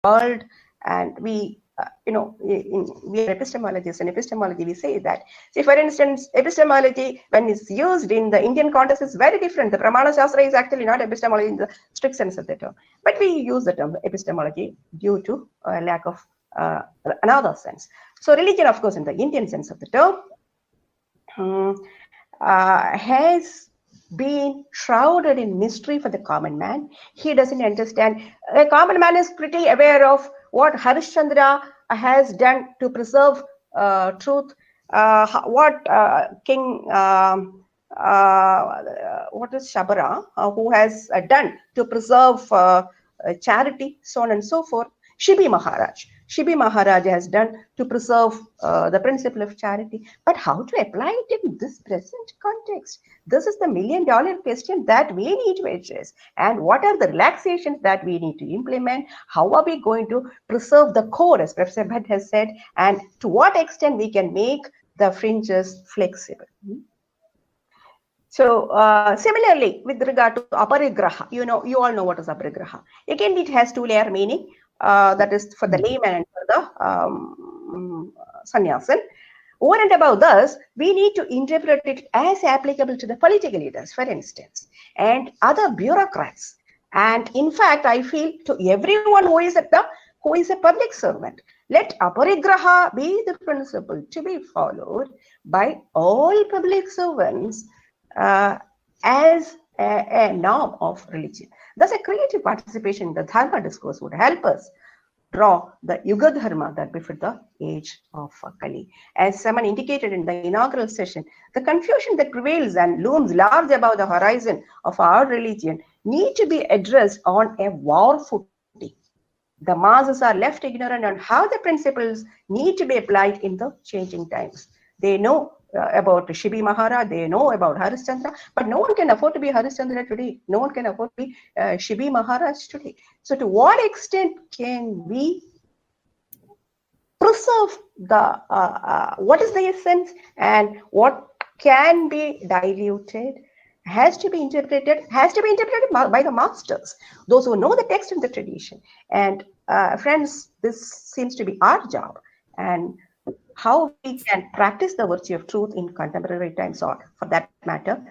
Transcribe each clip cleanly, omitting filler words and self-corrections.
world, and we we are epistemologists. In epistemology, we say that. See, for instance, epistemology, when it's used in the Indian context, is very different. The Pramana Shastra is actually not epistemology in the strict sense of the term, but we use the term epistemology due to a lack of another sense. So, religion, of course, in the Indian sense of the term, has been shrouded in mystery for the common man. He doesn't understand. A common man is pretty aware of what Harishchandra has done to preserve truth, what King, what is Shabara, who has done to preserve charity, so on and so forth. Shibi Maharaj has done to preserve the principle of charity. But how to apply it in this present context? This is the million-dollar question that we need to address. And what are the relaxations that we need to implement? How are we going to preserve the core, as Professor Bhatt has said, and to what extent we can make the fringes flexible? So similarly, with regard to aparigraha, you all know what is aparigraha. Again, it has two-layer meaning. That is for the layman and for the sannyasin. Over and above this, we need to interpret it as applicable to the political leaders, for instance, and other bureaucrats. And in fact, I feel to everyone who is a public servant, let aparigraha be the principle to be followed by all public servants as a norm of religion. Thus, a creative participation in the Dharma discourse would help us draw the YUGADHARMA that befit the age of Kali. As someone indicated in the inaugural session, the confusion that prevails and looms large above the horizon of our religion need to be addressed on a war footing. The masses are left ignorant on how the principles need to be applied in the changing times. They know about Shibi Maharaj, they know about Harishchandra, but no one can afford to be Harishchandra today. No one can afford to be Shibi Maharaj today. So to what extent can we preserve the, what is the essence and what can be diluted, has to be interpreted by the masters, those who know the text and the tradition. And friends, this seems to be our job. And how we can practice the virtue of truth in contemporary times, or for that matter,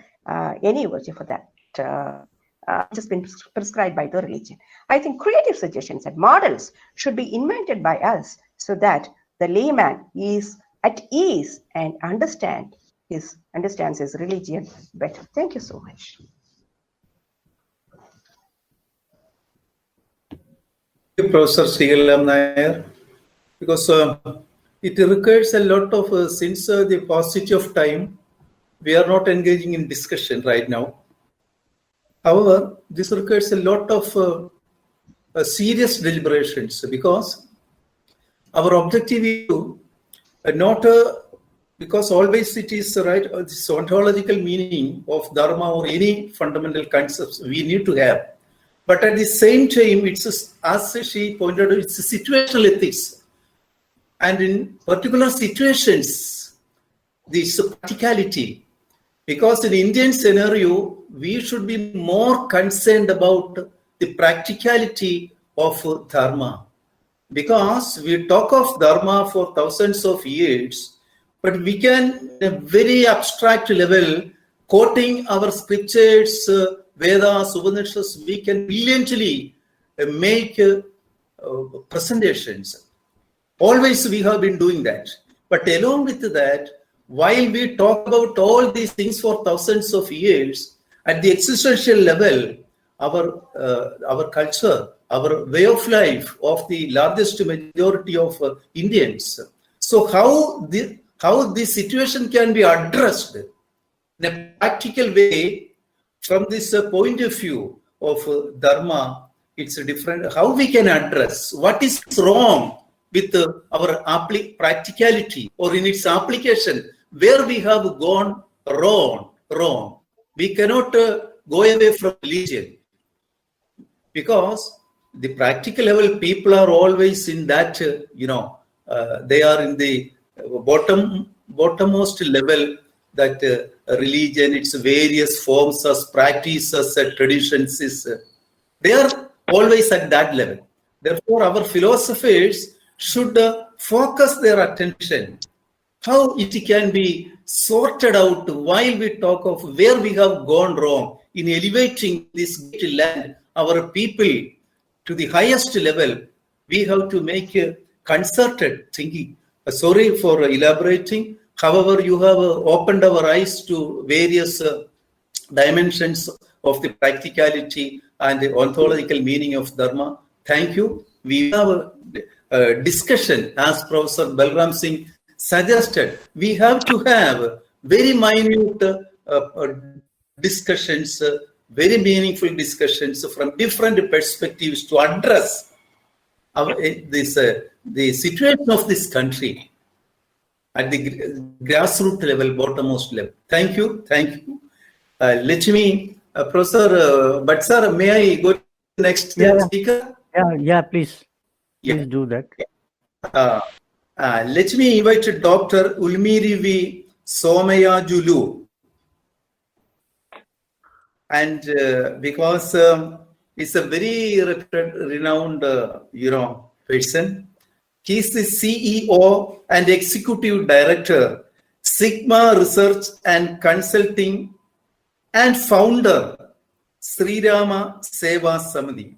any virtue for that, which has been prescribed by the religion. I think creative suggestions and models should be invented by us so that the layman is at ease and understands his religion better. Thank you so much. Thank you, Professor Srigalam Nair, because it requires a lot of, since the paucity of time, we are not engaging in discussion right now. However, this requires a lot of serious deliberations, because our objective is not because always it is right, this ontological meaning of Dharma or any fundamental concepts we need to have. But at the same time, it's, as she pointed out, it's situational ethics. And in particular situations, this practicality, because in the Indian scenario, we should be more concerned about the practicality of Dharma. Because we talk of Dharma for thousands of years, but we can, in a very abstract level, quoting our scriptures, Vedas, Upanishads, we can brilliantly make presentations. Always we have been doing that. But along with that, while we talk about all these things for thousands of years, at the existential level, our culture, our way of life of the largest majority of Indians. So how this situation can be addressed in a practical way from this point of view of Dharma, it's different. How we can address what is wrong with our practicality or in its application, where we have gone wrong. We cannot go away from religion, because the practical level people are always in that, they are in the bottommost level, that religion, its various forms as practices, traditions, they are always at that level. Therefore, our philosophers should focus their attention how it can be sorted out while we talk of where we have gone wrong in elevating this great land, our people, to the highest level. We have to make a concerted thinking. Sorry for elaborating. However, you have opened our eyes to various dimensions of the practicality and the ontological meaning of Dharma. Thank you. We have a discussion, as Professor Balram Singh suggested. We have to have very minute discussions, very meaningful discussions from different perspectives to address the situation of this country at the grassroots level, bottommost level. Thank you. Thank you. Let me, Professor Bhatt, may I go to the next speaker? Yeah, please. Please do that. Let me invite Dr. Ulmiri V. Somayajulu. And because he's a very renowned, person. He's the CEO and Executive Director, Sigma Research and Consulting, and founder, Sri Rama Seva Samadi.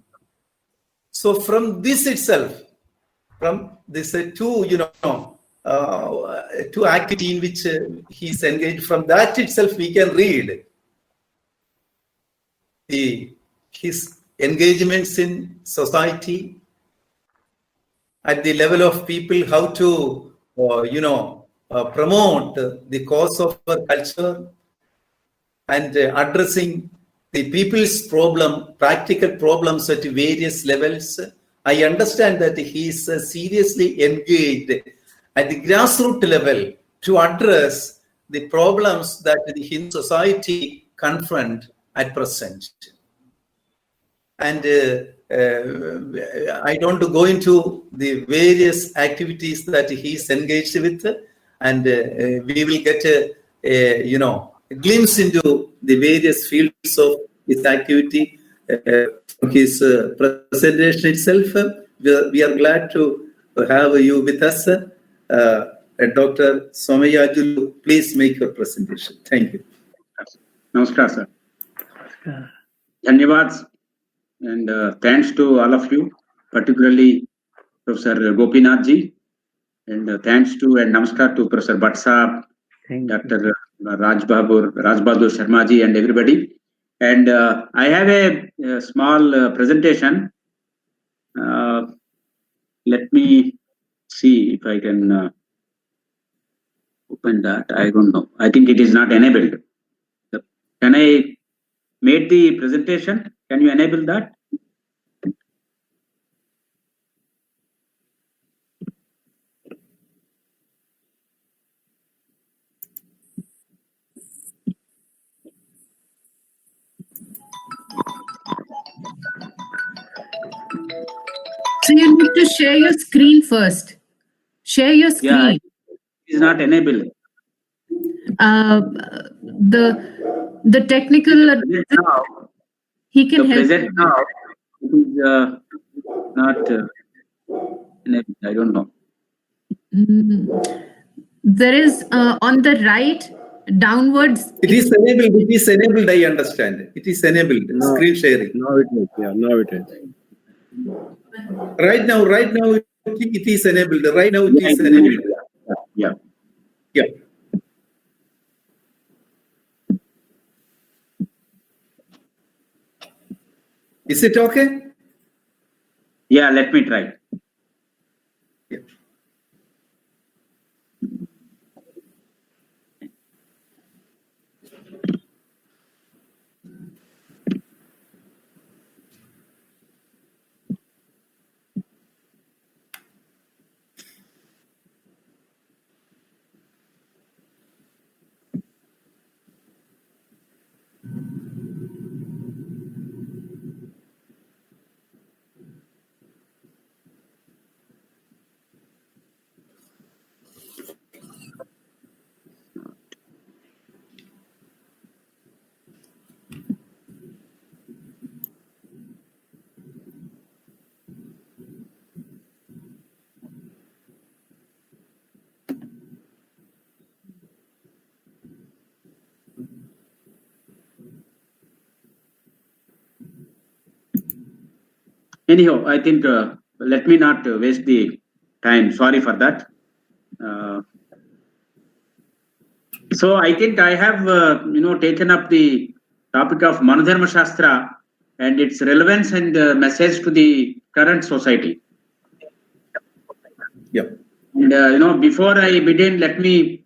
So from this itself, from this two activity in which he's engaged, from that itself we can read his engagements in society at the level of people, how to promote the cause of our culture and addressing the people's practical problems at various levels. I understand that he is seriously engaged at the grassroots level to address the problems that the Hindu society confront at present. And I don't go into the various activities that he is engaged with, and we will get a glimpse into the various fields of his activity from his presentation itself. We are glad to have you with us. Dr. Somayajulu, please make your presentation. Thank you. Namaskar, sir. Dhanyavad, and thanks to all of you, particularly Professor Gopinath ji, and thanks to and namaskar to Professor Bhatt Sahab, Dr. Raj Bahadur Sharma ji, and everybody. And I have a small presentation. Let me see if I can open that. I don't know. I think it is not enabled. Can I make the presentation? Can you enable that? So you need to share your screen first. Share your screen. Yeah, it is not enabled. The technical now, he can help. Present now, it is not enabled. I don't know. There is on the right downwards. It is enabled. It is enabled. I understand. It is enabled. No, screen sharing. Now it is. Yeah, now it is. Right now, it is enabled. Right now, it is enabled. Yeah. Yeah. Is it okay? Yeah, let me try. Yeah. Anyhow, I think let me not waste the time. Sorry for that. So I think I have taken up the topic of Manudharma Shastra and its relevance and message to the current society. Yeah. And before I begin, let me,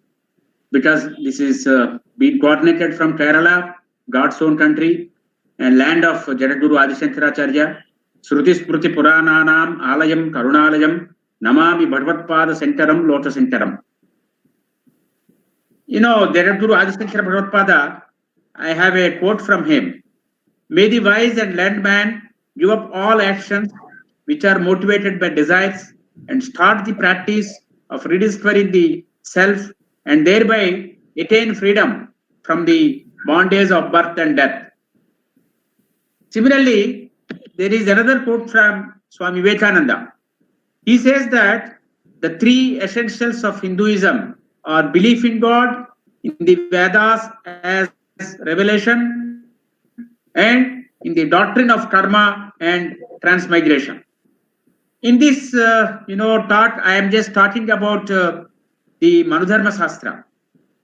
because this is being coordinated from Kerala, God's own country and land of Jadaguru Adi Shankaracharya, Shruti Smruti Purananam Alayam Karunalayam Namami Bhagavad Sankaram Lotus Sankaram. Jadaguru Adi Shankara Bhagavad, I have a quote from him. May the wise and learned man give up all actions which are motivated by desires and start the practice of rediscovering the self and thereby attain freedom from the bondage of birth and death. Similarly, there is another quote from Swami Vivekananda. He says that the three essentials of Hinduism are belief in God, in the Vedas as revelation, and in the doctrine of karma and transmigration. In this talk, I am just talking about the Manudharma Shastra.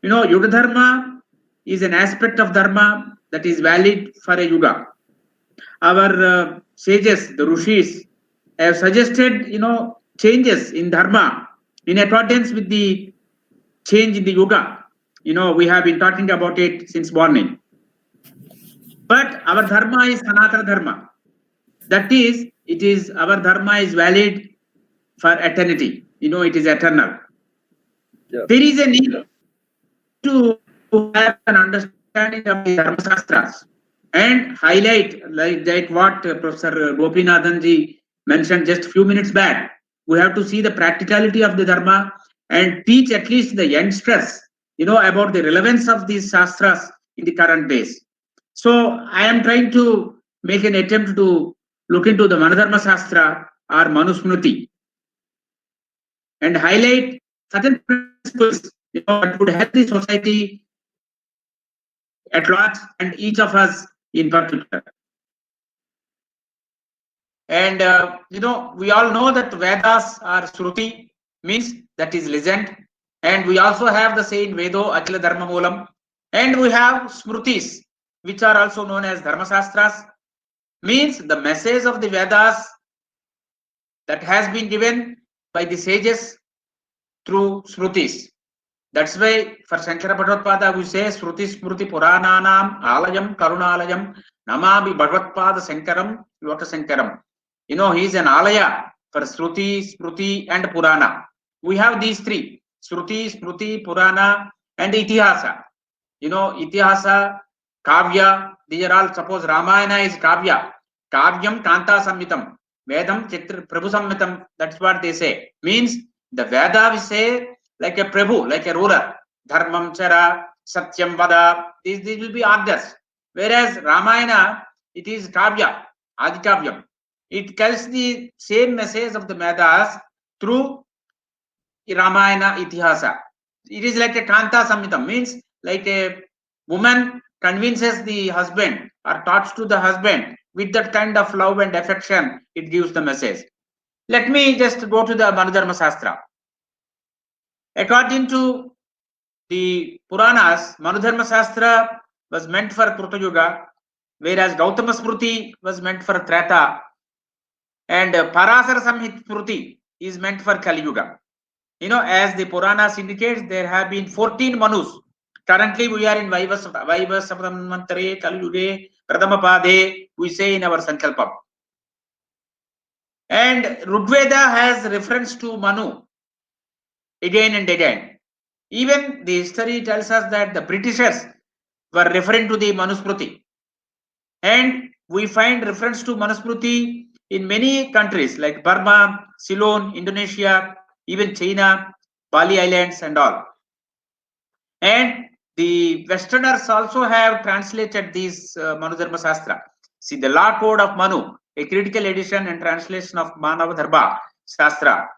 Yugadharma is an aspect of dharma that is valid for a yuga. Our sages, the rishis, have suggested changes in dharma in accordance with the change in the yuga. We have been talking about it since morning. But our dharma is Sanatana Dharma. That is, our dharma is valid for eternity. It is eternal. Yeah. There is a need to have an understanding of the Dharma Shastras and highlight, like what Professor Gopinathanji mentioned just a few minutes back. We have to see the practicality of the Dharma and teach at least the youngsters, about the relevance of these Shastras in the current days. So I am trying to make an attempt to look into the Manudharma Shastra or Manusmriti and highlight certain principles that would help the society at large and each of us in particular. And we all know that Vedas are Shruti, means that is legend, and we also have the saying Vedo Achila Dharma Moolam, and we have Smrutis, which are also known as Dharma Shastras, means the message of the Vedas that has been given by the sages through Smrutis. That's why for Shankara Bhagavad we say Shruti Smruti Purananam Alayam Karunalayam Namami Bhagavad Sankaram Lotus Sankaram. He is an Alaya for Shruti, Smruti and Purana. We have these three, Shruti, Smruti, Purana and Itihasa. Itihasa, Kavya, these are all, suppose Ramayana is Kavya, Kavyam Kanta Samhitam, Vedam Chitra Prabhu Samhitam, that's what they say. Means the Veda we say like a Prabhu, like a ruler, Dharmam Chara, Satyam Vada, these will be orders. Whereas Ramayana, it is Kavya, Adi Kavyam. It tells the same message of the Vedas through Ramayana Itihasa. It is like a Kanta Samhitam, means like a woman convinces the husband or talks to the husband with that kind of love and affection, it gives the message. Let me just go to the Manudharma Shastra. According to the Puranas, Manudharma Shastra was meant for Kruta Yuga, whereas Gautama Smruti was meant for Treta, and Parasara Samhit Smruti is meant for Kali Yuga. As the Puranas indicates, there have been 14 Manus. Currently, we are in Vaivasaptamantare, Kali Yuge, Pradhamapade, we say in our Sankalpam. And Rigveda has reference to Manu again and again. Even the history tells us that the Britishers were referring to the Manusmriti. And we find reference to Manusmriti in many countries like Burma, Ceylon, Indonesia, even China, Bali Islands and all. And the Westerners also have translated these Manudharma Shastra. See, the Law Code of Manu, a critical edition and translation of Manavadharma Shastra.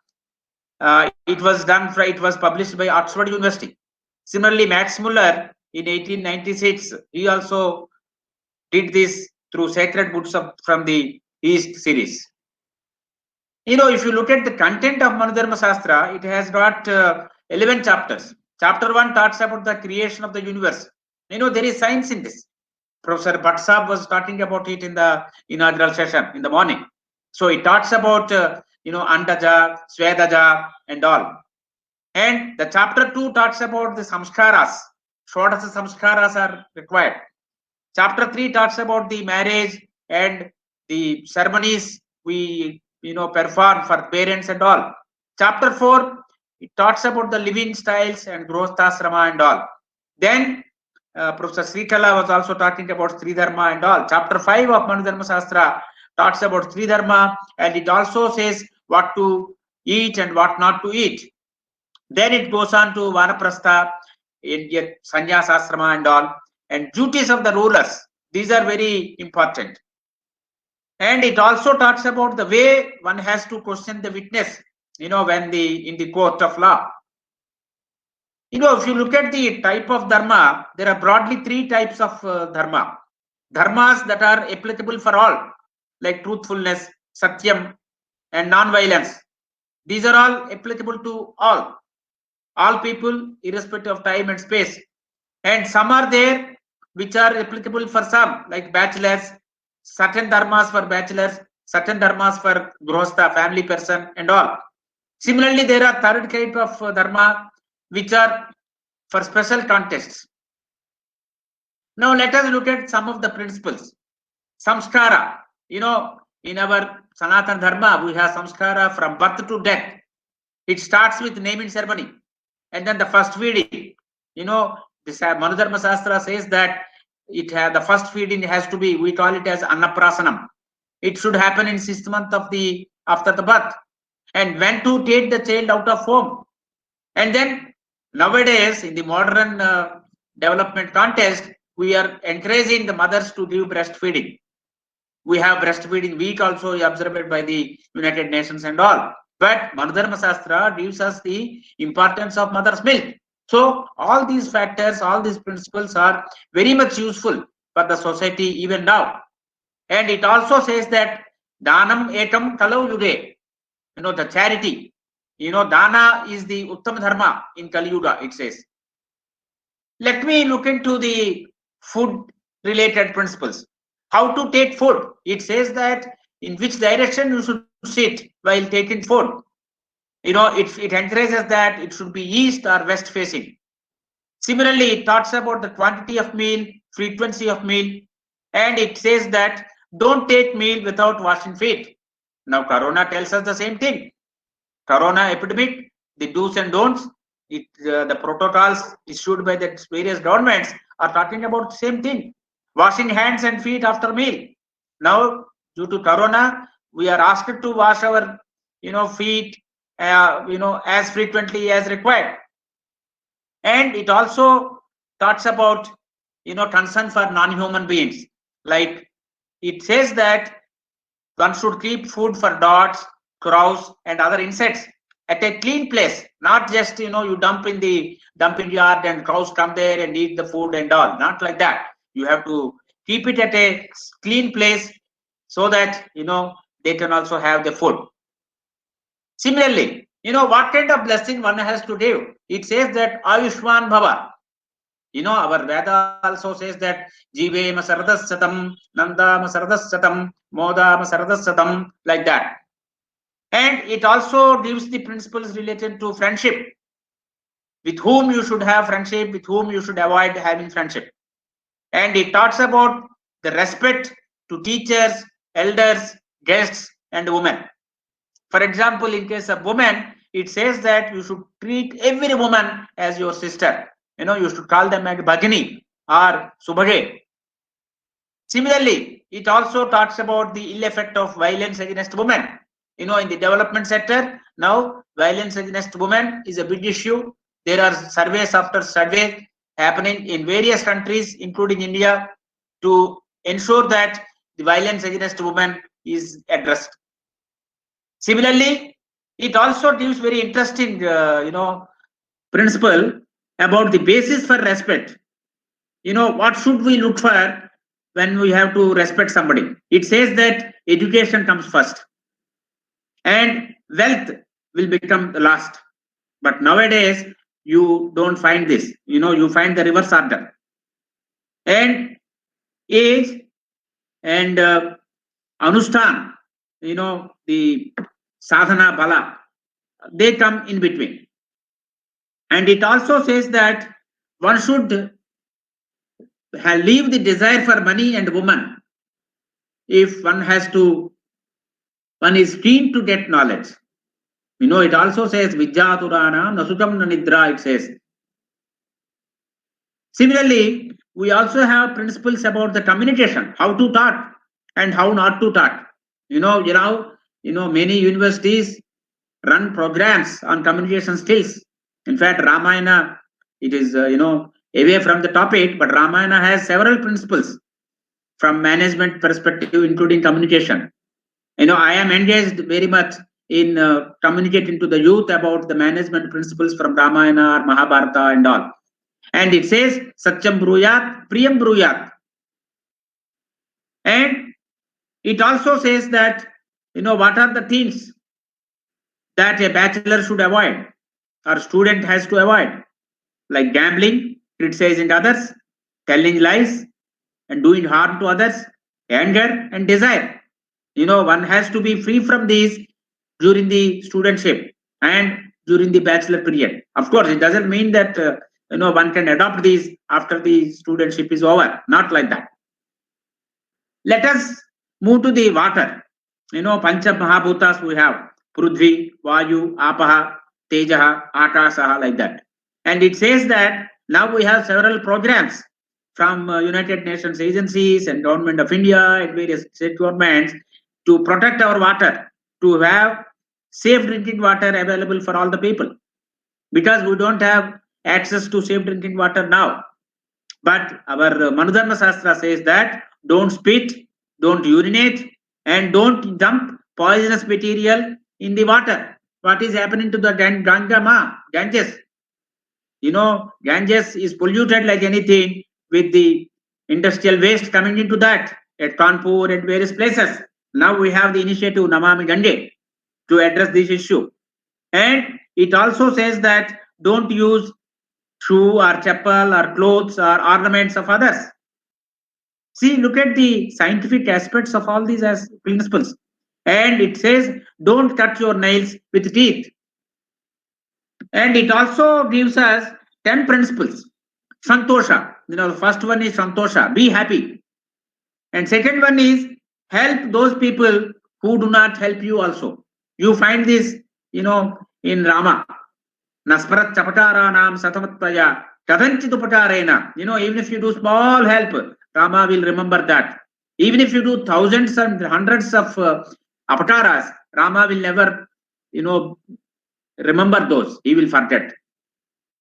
It was published by Oxford University. Similarly, Max Muller in 1896, he also did this through Sacred Books from the East series. If you look at the content of Manudharma Shastra, it has got 11 chapters. Chapter 1 talks about the creation of the universe. There is science in this. Professor Bhatt was talking about it in the inaugural session in the morning. So it talks about, Antaja, Svedaja and all. And the chapter 2 talks about the samskaras. Shodasa samskaras are required. Chapter 3 talks about the marriage and the ceremonies we perform for parents and all. Chapter 4, it talks about the living styles and grosthasrama and all. Then Professor Srikala was also talking about Sri Dharma and all. Chapter 5 of Manudharma Shastra talks about Sri Dharma, and it also says what to eat and what not to eat. Then it goes on to Vanaprastha, Sannyasasrama and all, and duties of the rulers. These are very important. And it also talks about the way one has to question the witness, when in the court of law. If you look at the type of dharma, there are broadly 3 types of dharma. Dharmas that are applicable for all, like truthfulness, satyam, and non-violence. These are all applicable to all people, irrespective of time and space. And some are there which are applicable for some, like bachelors, certain dharmas for bachelors, certain dharmas for grostha, family person, and all. Similarly, there are third type of dharma which are for special contests. Now let us look at some of the principles. Samskara, in our Sanatana Dharma, we have samskara from birth to death. It starts with naming ceremony, and then the first feeding. This Manudharma Shastra says that the first feeding has to be, we call it as Annaprasanam. It should happen in 6th month after the birth. And when to take the child out of home. And then nowadays, in the modern development context, we are encouraging the mothers to give breastfeeding. We have breastfeeding week also observed by the United Nations and all. But Manudharma Shastra gives us the importance of mother's milk. So all these factors, all these principles are very much useful for the society even now. And it also says that Danam ekam kalau yuge, the charity. Dana is the Uttam Dharma in Kali Yuga, it says. Let me look into the food related principles. How to take food? It says that in which direction you should sit while taking food. It encourages that it should be east or west facing. Similarly, it talks about the quantity of meal, frequency of meal, and it says that don't take meal without washing feet. Now, Corona tells us the same thing. Corona epidemic, the do's and don'ts, the protocols issued by the various governments are talking about the same thing. Washing hands and feet after meal. Now, due to Corona, we are asked to wash our, feet, as frequently as required. And it also talks about, concern for non-human beings. Like it says that one should keep food for dogs, crows, and other insects at a clean place, not just you dump in the dumping yard and cows come there and eat the food and all. Not like that. You have to keep it at a clean place so that they can also have the food. Similarly, what kind of blessing one has to give? It says that Ayushman Bhava. Our Veda also says that Jive Masaradas Satam, Nanda Masaradas Satam, Moda Masaradas Satam, like that. And it also gives the principles related to friendship. With whom you should have friendship, with whom you should avoid having friendship. And it talks about the respect to teachers, elders, guests, and women. For example, in case of women, it says that you should treat every woman as your sister. You should call them as Bhagini or Subhage. Similarly, it also talks about the ill effect of violence against women. In the development sector, now violence against women is a big issue. There are surveys after survey happening in various countries, including India, to ensure that the violence against women is addressed. Similarly, it also gives very interesting, principle about the basis for respect. What should we look for when we have to respect somebody? It says that education comes first. and wealth will become the last. But nowadays, you don't find this. You find the reverse order. And age and anustan, the sadhana bala, they come in between. And it also says that one should leave the desire for money and woman if one is keen to get knowledge. It also says Vidyaturana Nasutam Nanidra, it says. Similarly, we also have principles about the communication, how to talk and how not to talk. Many universities run programs on communication skills. In fact, Ramayana, it is, away from the topic, but Ramayana has several principles from management perspective, including communication. I am engaged very much in communicating to the youth about the management principles from Ramayana or Mahabharata and all. And it says, Satyam Bruyat, Priyam Bruyat. And it also says that, what are the things that a bachelor should avoid or student has to avoid, like gambling, criticizing others, telling lies, and doing harm to others, anger and desire. One has to be free from these during the studentship and during the bachelor period. Of course, it doesn't mean that one can adopt these after the studentship is over. Not like that. Let us move to the water. Pancha Mahabhutas we have. Prudhvi, Vayu, Apaha, Tejaha, Akasaha, like that. And it says that now we have several programs from United Nations agencies and Government of India and various state governments to protect our water, to have safe drinking water available for all the people. Because we don't have access to safe drinking water now. But our Manudharma Shastra says that don't spit, don't urinate, and don't dump poisonous material in the water. What is happening to the Ganges? Ganges is polluted like anything with the industrial waste coming into that at Kanpur and various places. Now we have the initiative Namami Gande to address this issue. And it also says that don't use shoe or chappal or clothes or ornaments of others. See, look at the scientific aspects of all these as principles. And it says, don't cut your nails with teeth. And it also gives us 10 principles. Santosha. The first one is Santosha, be happy. And second one is help those people who do not help you also. You find this, in Rama. Nasparat Chapatara Nam Satamatvaya Kadanchitupatarena. Even if you do small help, Rama will remember that. Even if you do thousands and hundreds of apataras, Rama will never, remember those. He will forget.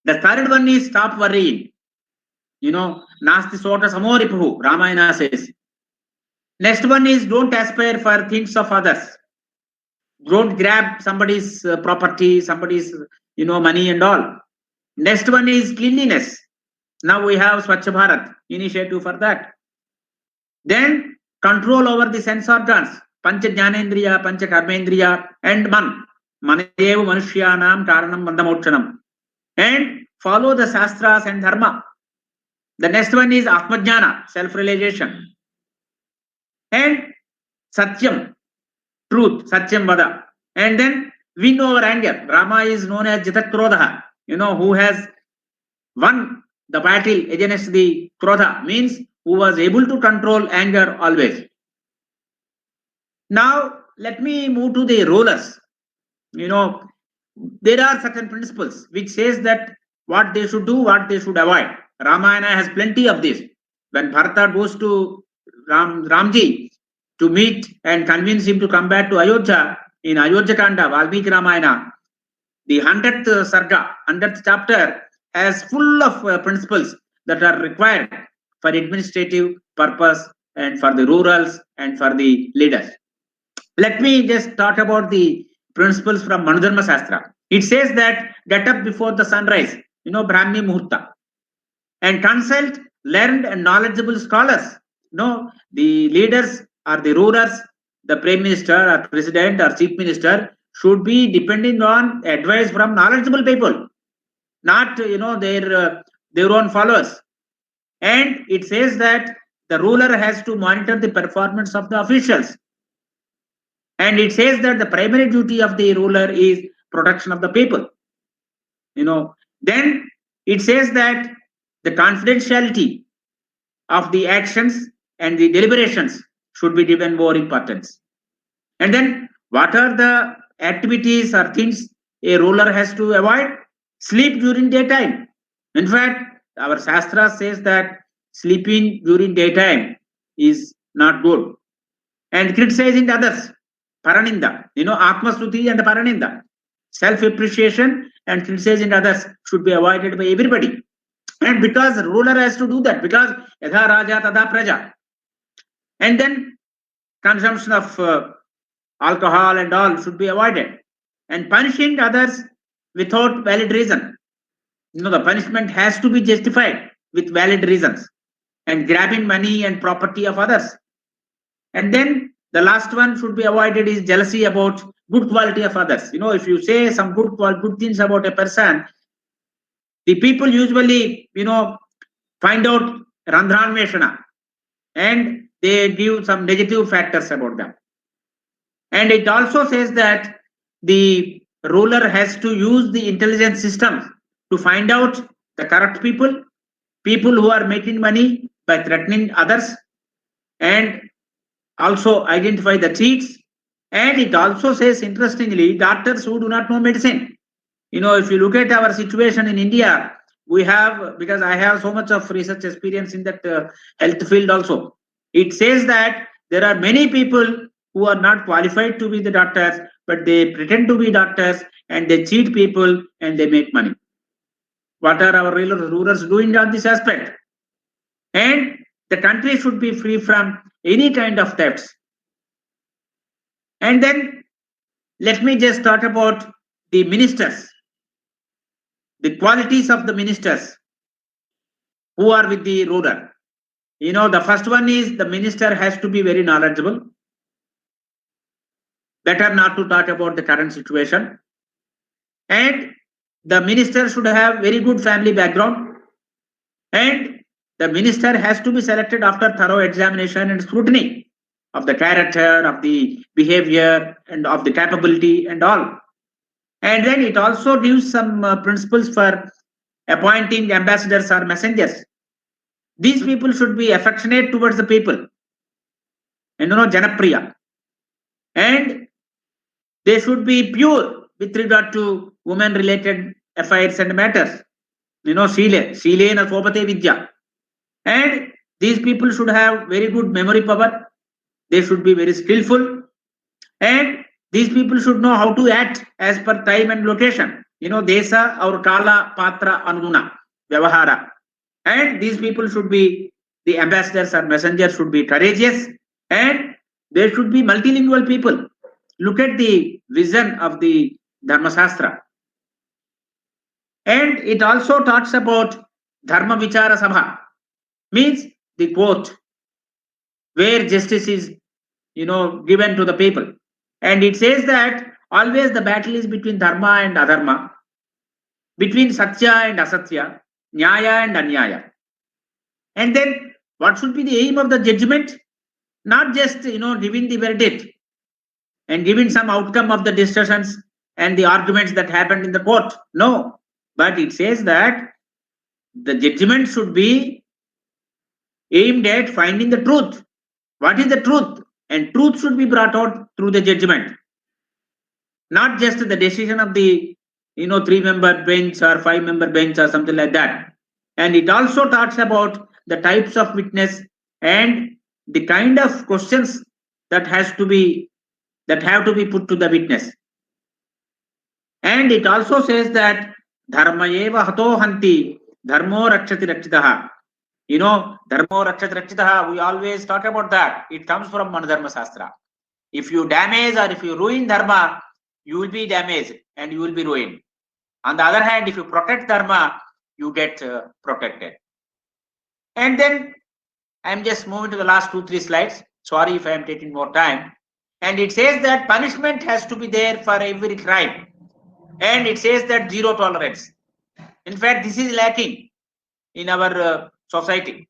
The third one is stop worrying. Nasti Sota Samoripuhu, Ramayana says. Next one is don't aspire for things of others. Don't grab somebody's property, somebody's money and all. Next one is cleanliness. Now we have Swachh Bharat initiative for that. Then control over the sense organs, Pancha Jnanendriya, Pancha Karmendriya, and Man. Manayev Manushyanam Karanam Bandamokshanam. And follow the Shastras and Dharma. The next one is Atmajnana, self-realization. And Satyam, truth, Satyam Vada. And then win over anger. Rama is known as Jitakrodha, who has won the battle against the Krodha, means who was able to control anger always. Now, let me move to the rulers. There are certain principles which says that what they should do, what they should avoid. Ramayana has plenty of this. When Bharata goes to Ramji to meet and convince him to come back to Ayodhya, in Ayodhya Kanda, Valmiki Ramayana, the 100th Sarga, 100th chapter has full of principles that are required for administrative purpose and for the rurals and for the leaders. Let me just talk about the principles from Manudharma Shastra. It says that get up before the sunrise, Brahmi Muhurta, and consult learned and knowledgeable scholars. The leaders or the rulers the Prime Minister or President or Chief Minister should be depending on advice from knowledgeable people, not their own followers. And it says that the ruler has to monitor the performance of the officials. And it says that the primary duty of the ruler is protection of the people. Then it says that the confidentiality of the actions and the deliberations should be given more importance. And then what are the activities or things a ruler has to avoid? Sleep during daytime. In fact, our Shastra says that sleeping during daytime is not good. And criticizing others, paraninda, atmastuti and paraninda. Self-appreciation and criticizing others should be avoided by everybody. And because the ruler has to do that, because yatha raja tada praja. And then consumption of alcohol and all should be avoided. And punishing others without valid reason. The punishment has to be justified with valid reasons. And grabbing money and property of others. And then the last one should be avoided is jealousy about good quality of others. If you say some good things about a person, the people usually, find out randhranveshana and they give some negative factors about them. And it also says that the ruler has to use the intelligence system to find out the corrupt people who are making money by threatening others, and also identify the cheats. And it also says, interestingly, doctors who do not know medicine. If you look at our situation in India, we have, because I have so much of research experience in that health field also, it says that there are many people who are not qualified to be the doctors, but they pretend to be doctors and they cheat people and they make money. What are our rulers doing on this aspect? And the country should be free from any kind of thefts. And then let me just talk about the ministers, the qualities of the ministers who are with the ruler. The first one is the minister has to be very knowledgeable. Better not to talk about the current situation. And the minister should have very good family background. And the minister has to be selected after thorough examination and scrutiny of the character, of the behavior, and of the capability and all. And then it also gives some principles for appointing ambassadors or messengers. These people should be affectionate towards the people. And janapriya. And they should be pure with regard to women-related affairs and matters. Shilena Kopate Vidya. And these people should have very good memory power. They should be very skillful. And these people should know how to act as per time and location. Desa or Kala, Patra, Anuguna, Vyavahara. And these people should be, the ambassadors or messengers should be courageous. And they should be multilingual people. Look at the vision of the Dharma Shastra. And it also talks about Dharma Vichara Sabha. Means the court where justice is given to the people. And it says that always the battle is between dharma and adharma, between satya and asatya, nyaya and anyaya. And then what should be the aim of the judgment? Not just giving the verdict and giving some outcome of the discussions and the arguments that happened in the court. No, but it says that the judgment should be aimed at finding the truth. What is the truth? And truth should be brought out through the judgment. Not just the decision of the 3-member bench or 5-member bench or something like that. And it also talks about the types of witness and the kind of questions that have to be put to the witness. And it also says that dharma eva hato hanti dharmo rakshati rakshitaha. Dharmo rakshati rakshitaha, we always talk about that. It comes from Manadharma Shastra. If you damage or if you ruin dharma, you will be damaged and you will be ruined. On the other hand, if you protect dharma, you get protected. And then I'm just moving to the last 2-3 slides. Sorry if I am taking more time. And it says that punishment has to be there for every crime. And it says that zero tolerance. In fact, this is lacking in our society.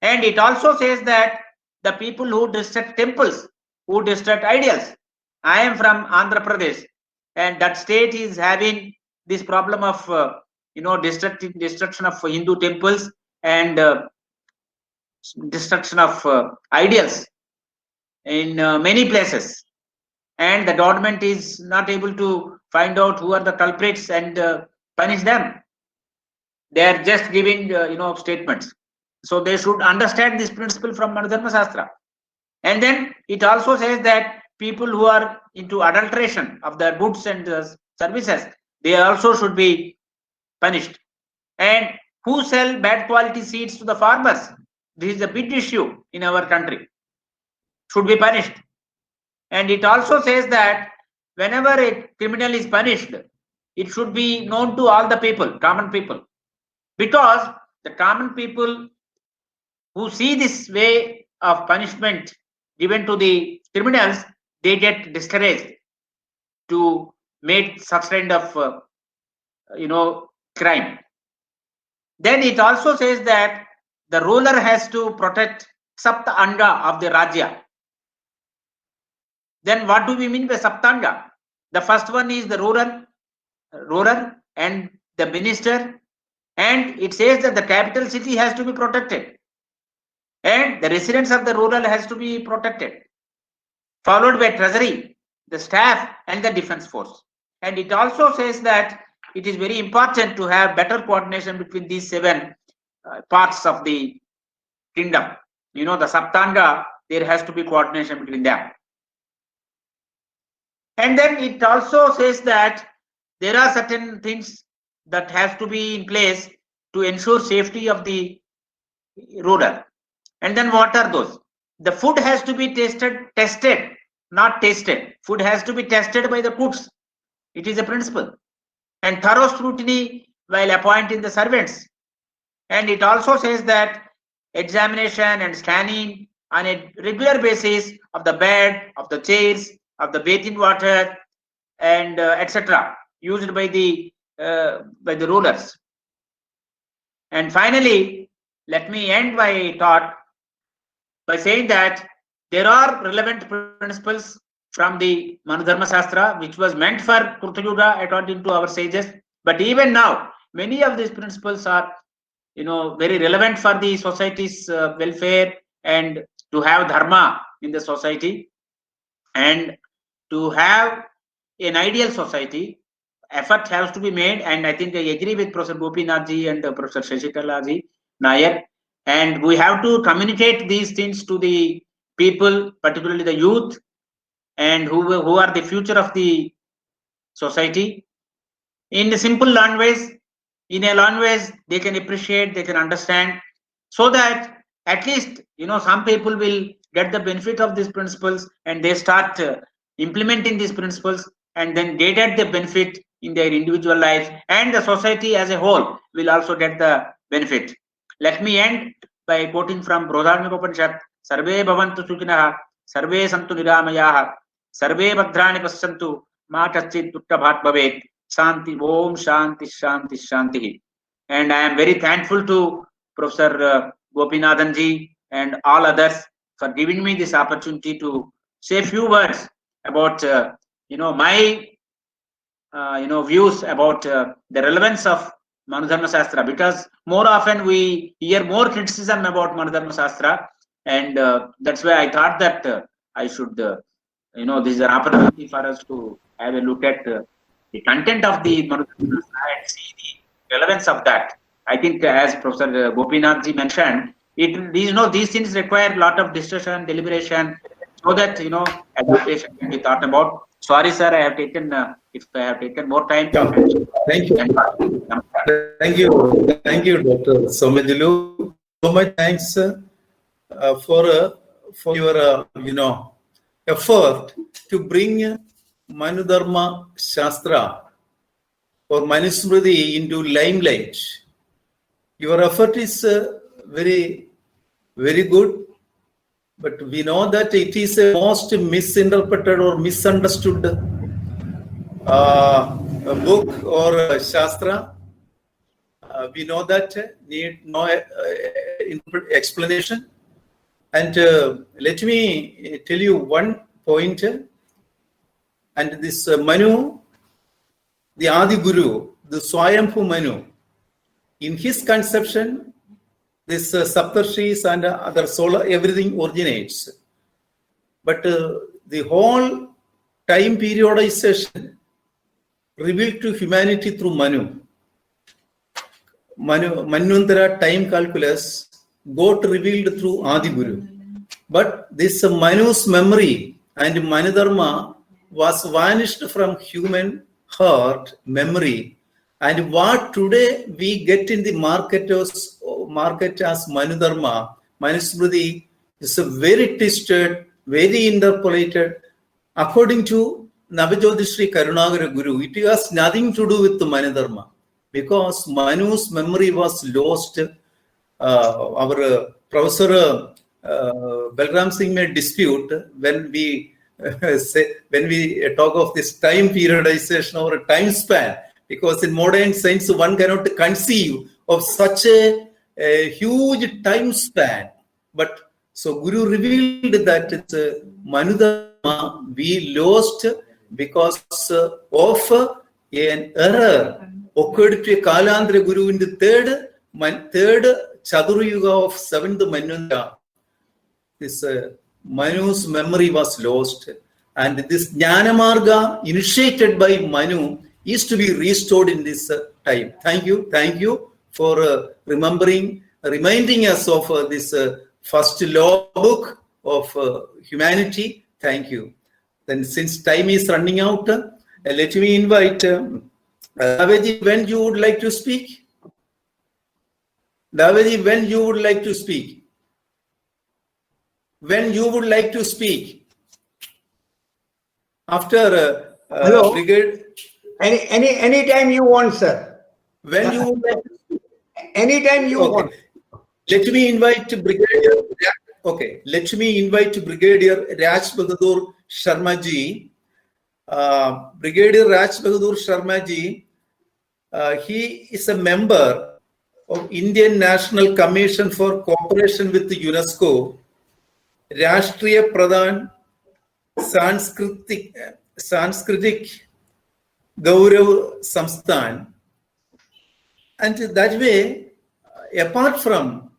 And it also says that the people who destruct temples, who destruct idols. I am from Andhra Pradesh, and that state is having this problem of destruction of Hindu temples and destruction of idols in many places. And the government is not able to find out who are the culprits and punish them. They are just giving statements. So they should understand this principle from Manudharma Shastra. And then it also says that people who are into adulteration of their goods and services, they also should be punished. And who sell bad quality seeds to the farmers, this is a big issue in our country, should be punished. And it also says that whenever a criminal is punished, it should be known to all the people, common people. Because the common people who see this way of punishment given to the criminals, they get discouraged to make such kind of crime. Then it also says that the ruler has to protect Sapta Anga of the Rajya. Then what do we mean by Saptanga? The first one is the ruler and the minister, and it says that the capital city has to be protected and the residents of the rural has to be protected, followed by treasury, the staff and the defense force. And it also says that it is very important to have better coordination between these 7 parts of the kingdom. The Saptanga, there has to be coordination between them. And then it also says that there are certain things that have to be in place to ensure safety of the ruler. And then what are those? The food has to be tested, not tasted. Food has to be tested by the cooks. It is a principle. And thorough scrutiny while appointing the servants. And it also says that examination and scanning on a regular basis of the bed, of the chairs, of the bathing water, and etc. used by the rulers. And finally, let me end my thought by saying that there are relevant principles from the Manudharma Shastra, which was meant for Krita Yuga according to our sages. But even now, many of these principles are, very relevant for the society's welfare and to have dharma in the society and to have an ideal society. Effort has to be made, and I think I agree with Professor Gopinath ji and Professor Shashikala ji Nair. And we have to communicate these things to the people, particularly the youth, and who are the future of the society, in a simple language, in a language they can appreciate, they can understand, so that at least some people will get the benefit of these principles and they start implementing these principles, and then they get the benefit in their individual lives, and the society as a whole will also get the benefit. Let me end by quoting from Brodharmika Upanishad: Sarve bhavantu sukhinah, sarve santu niramayah, sarve bhadrani pasyantu, ma kachchit dukkha bhavet, shanti om shanti shanti shanti. And I am very thankful to Professor Gopinathan ji and all others for giving me this opportunity to say a few words about my views about the relevance of Manudharma Shastra, because more often we hear more criticism about Manudharma Shastra, and that's why I thought that I should this is an opportunity for us to have a look at the content of the Manudharma Shastra and see the relevance of that. I think as Professor Gopinath ji mentioned, these things require a lot of discussion, deliberation, so that adaptation can be thought about. Sorry, sir, I have taken if I have taken more time. Thank you. Thank you, Dr. Somajulu. So much thanks for your effort to bring Manudharma Shastra or Manusmriti into limelight. Your effort is very, very good. but we know that it is a most misinterpreted or misunderstood a book or a Shastra. We know that need no explanation. And let me tell you one point. And this Manu, the Adi Guru, the Swayambhu Manu, in his conception, this Saptarshis and other solar, everything originates. But the whole time periodization revealed to humanity through Manu. Manvantara time calculus got revealed through Adi Guru. But this Manu's memory and Manudharma was vanished from human heart memory, and what today we get in the market as Manudharma, Manusmriti, is a very twisted, very interpolated. According to Navajyoti Karunagara Guru, it has nothing to do with the Manudharma, because Manu's memory was lost. Our Professor Balram Singh may dispute when we talk of this time periodization or a time span, because in modern science one cannot conceive of such a huge time span. But so Guru revealed that it's Manudharma we lost because of an error occurred to a Kalandra Guru in the third Chaturayuga of 7th Manvantara. This Manu's memory was lost, and this Jnana Marga initiated by Manu is to be restored in this time. Thank you for reminding us of this first law book of humanity. Thank you. Then, since time is running out, let me invite Daveji, when you would like to speak. Daveji, when you would like to speak. When you would like to speak. After Hello. Brigade. Any time you want, sir. When you would like to speak. Anytime you want. Let me invite Brigadier. Okay. Let me invite Brigadier Raj Bahadur Sharma ji. Brigadier Raj Bahadur Sharma ji. He is a member of Indian National Commission for Cooperation with the UNESCO. Rashtriya Pradhan Sanskritik Gaurav Samsthan. And that way, apart from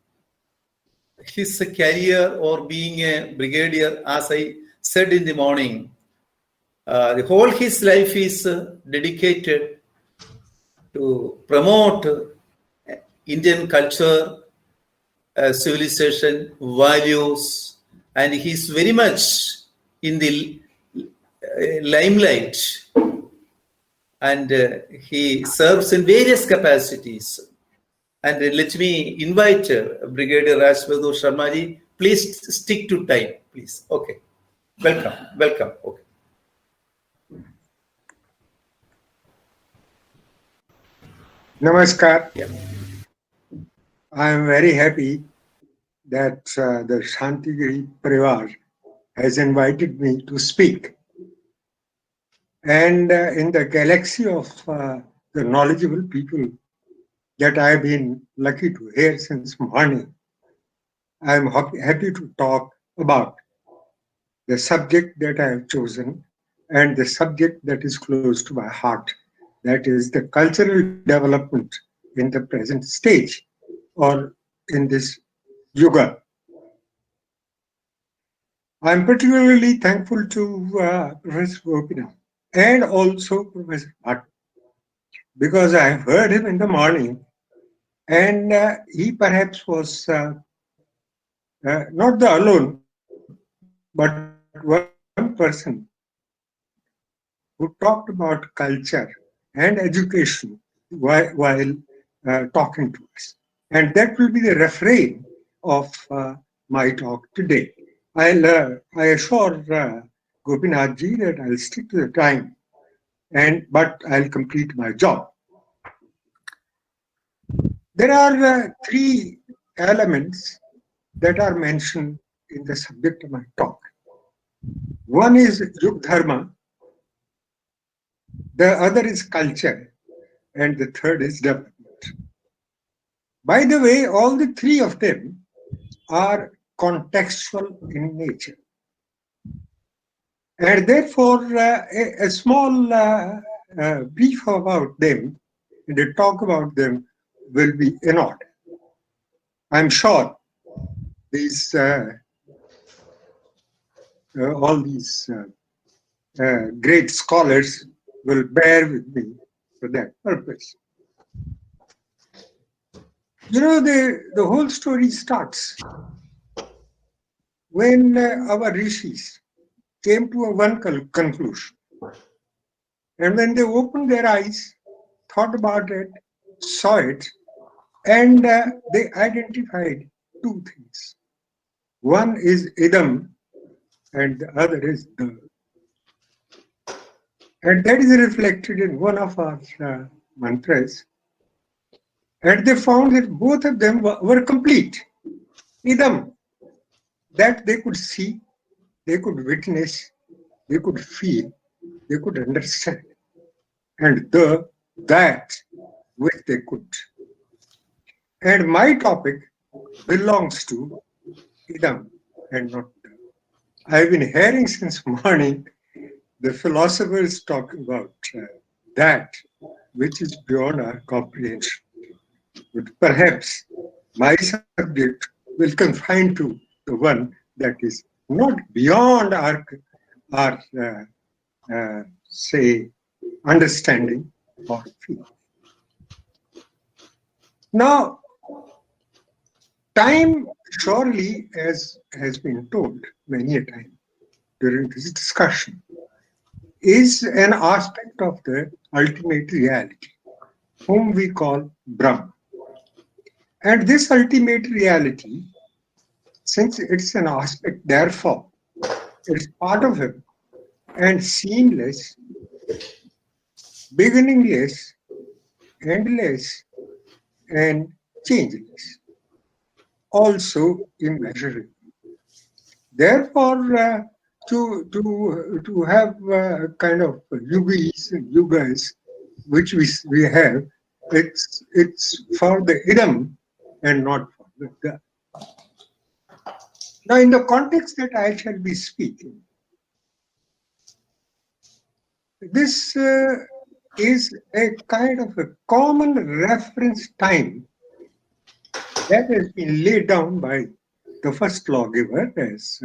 his career or being a brigadier, as I said in the morning, the whole his life is dedicated to promote Indian culture, civilization, values, and he's very much in the limelight, and he serves in various capacities. And let me invite Brigadier Raj Bahadur Sharma ji. Please stick to time, please. Okay. Welcome. Okay. Namaskar. Yeah. I am very happy that the Shantigiri Parivar has invited me to speak. And in the galaxy of the knowledgeable people that I have been lucky to hear since morning, I am happy to talk about the subject that I have chosen and the subject that is close to my heart, that is the cultural development in the present stage or in this yuga. I am particularly thankful to Professor Gopinath and also Professor Bhatt, because I have heard him in the morning, and he perhaps was not the alone, but one person who talked about culture and education while talking to us. And that will be the refrain of my talk today. I assure Gopinath ji that I'll stick to the time, but I'll complete my job. There are three elements that are mentioned in the subject of my talk. One is YUGADHARMA, the other is culture, and the third is development. By the way, all the three of them are contextual in nature. And therefore, a small brief about them and a talk about them will be in order. I'm sure these all these great scholars will bear with me for that purpose. You know, the whole story starts when our rishis came to one conclusion. And when they opened their eyes, thought about it, saw it, and they identified two things. One is idam, and the other is the. And that is reflected in one of our mantras. And they found that both of them were complete. Idam, that they could see, they could witness, they could feel, they could understand. And that which they could. And my topic belongs to idam and not the. I've been hearing since morning the philosophers talk about that which is beyond our comprehension. But perhaps my subject will confine to the one that is not beyond our say, understanding or feeling. Now, time surely, as has been told many a time during this discussion, is an aspect of the ultimate reality, whom we call Brahma. And this ultimate reality, since it's an aspect, therefore, it's part of him, and seamless, beginningless, endless, and changeless, also immeasurable. Therefore, to have kind of yugis and yugas, which we have, it's for the idam and not for the da. Now, in the context that I shall be speaking, this is a kind of a common reference time that has been laid down by the first lawgiver, as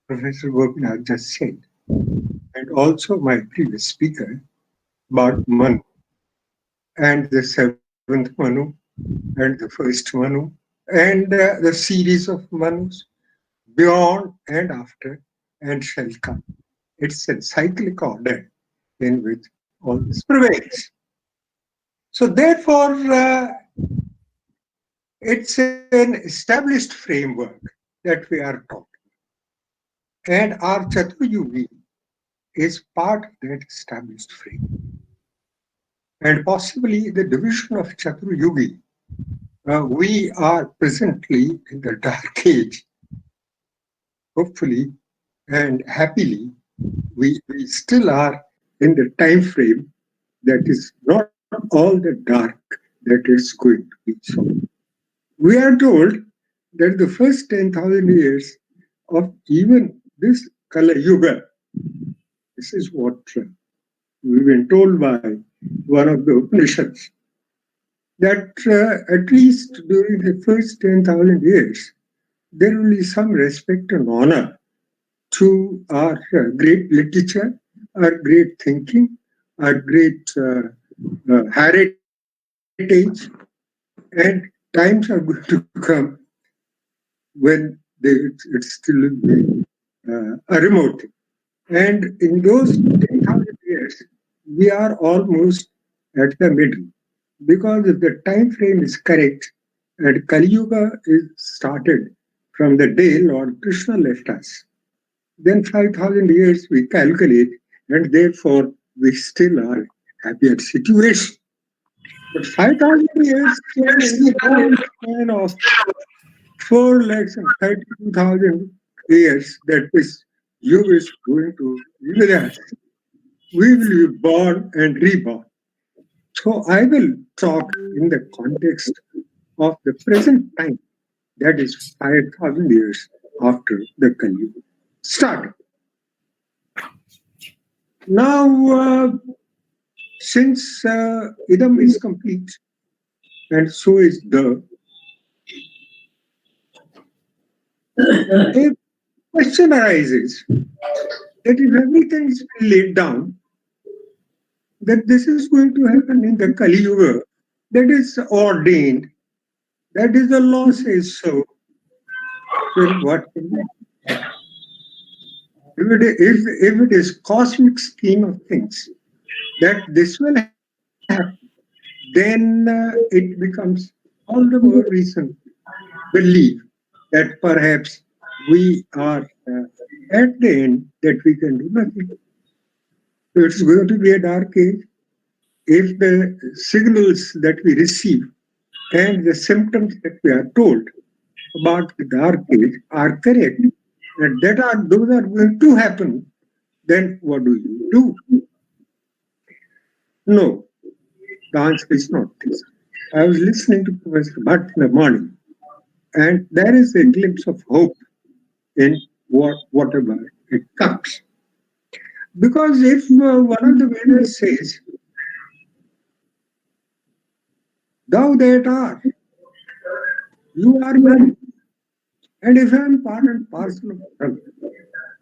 Professor Gopinath just said, and also my previous speaker about Manu, and the seventh Manu, and the first Manu, and the series of Manus, beyond and after, and shall come. It's a cyclic order in which all this prevails. So therefore, it's an established framework that we are talking. And our Chaturyugi is part of that established framework. And possibly the division of Chaturyugi, we are presently in the dark age. Hopefully and happily, we still are in the time frame that is not all the dark that it's going to be. So we are told that the first 10,000 years of even this Kala Yuga, this is what we've been told by one of the Upanishads, that at least during the first 10,000 years, there will be some respect and honor to our great literature, our great thinking, our great heritage, and times are going to come when it's still a remote. And in those 10,000 years, we are almost at the middle, because if the time frame is correct, and Kali Yuga is started from the day Lord Krishna left us, then 5,000 years we calculate, and therefore we still are in a happier situation. But 5,000 years can be a span of 4,32,000 years that this yuga is going to be with us. We will be born and reborn. So I will talk in the context of the present time, that is 5,000 years after the Kali Yuga started. Now, since idam is complete, and so is the, a question arises that if everything is laid down, that this is going to happen in the Kali Yuga, that is ordained, that is the law says so, then what can we do? If it is cosmic scheme of things that this will happen, then it becomes all the more reason to believe that perhaps we are at the end, that we can do nothing. It's going to be a dark age. If the signals that we receive and the symptoms that we are told about the dark age are correct, and those are going to happen, then what do you do? No, the answer is not this. I was listening to Professor Bhatt in the morning, and there is a glimpse of hope in whatever it comes. Because if one of the Vedas says, thou that art, you are Brahma. And if I am part and parcel of Brahma,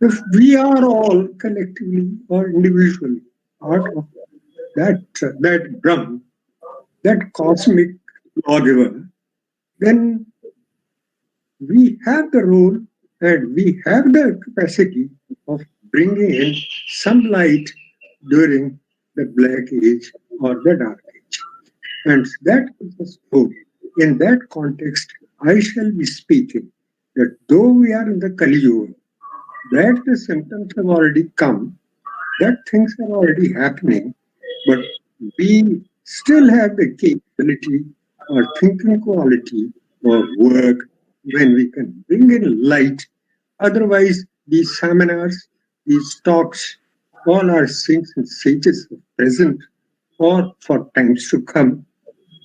if we are all collectively or individually part of that Brahma, that cosmic lawgiver, then we have the role and we have the capacity of bringing in some light during the black age or the dark age. And that gives us hope. In that context, I shall be speaking that though we are in the Kali Yuga, that the symptoms have already come, that things are already happening, but we still have the capability or thinking quality or work when we can bring in light. Otherwise, these seminars, these talks, all are saints and sages of present or for times to come,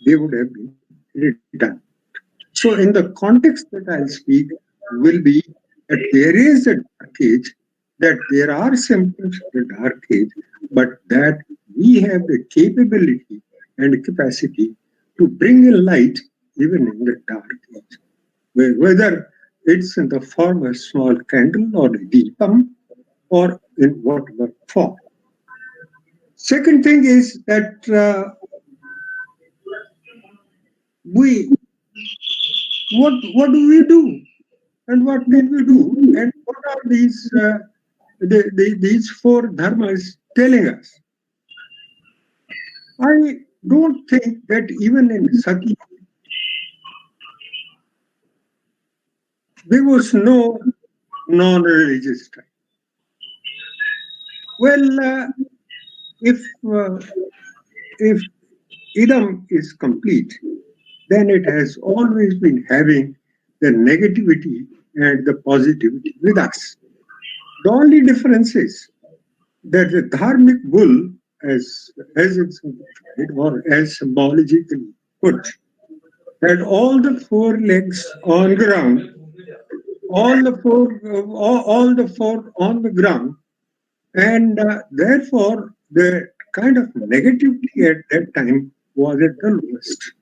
they would have been redone. So in the context that I'll speak will be that there is a dark age, that there are symptoms of the dark age, but that we have the capability and capacity to bring in light even in the dark age. Whether it's in the form of a small candle or a deepam or in whatever form. Second thing is that what do we do? And what can we do? And what are these these four dharmas telling us? I don't think that even in Sati, there was no non-religious time. Well, if idam is complete, then it has always been having the negativity and the positivity with us. The only difference is that the dharmic bull, as it's implied or as symbolically put, had all the four legs on ground, all the four on the ground, and therefore the kind of negativity at that time was at the lowest.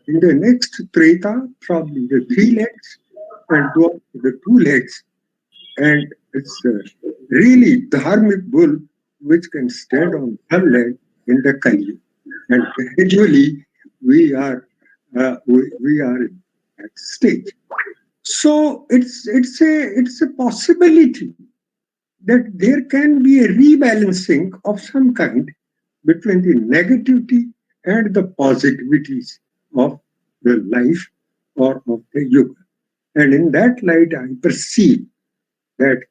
In the next Treta, probably the three legs and the two legs, and it's really dharmic bull which can stand on one leg in the Kali. And gradually we are in that stage. So it's a possibility that there can be a rebalancing of some kind between the negativity and the positivities of the life or of the yoga. And in that light, I perceive that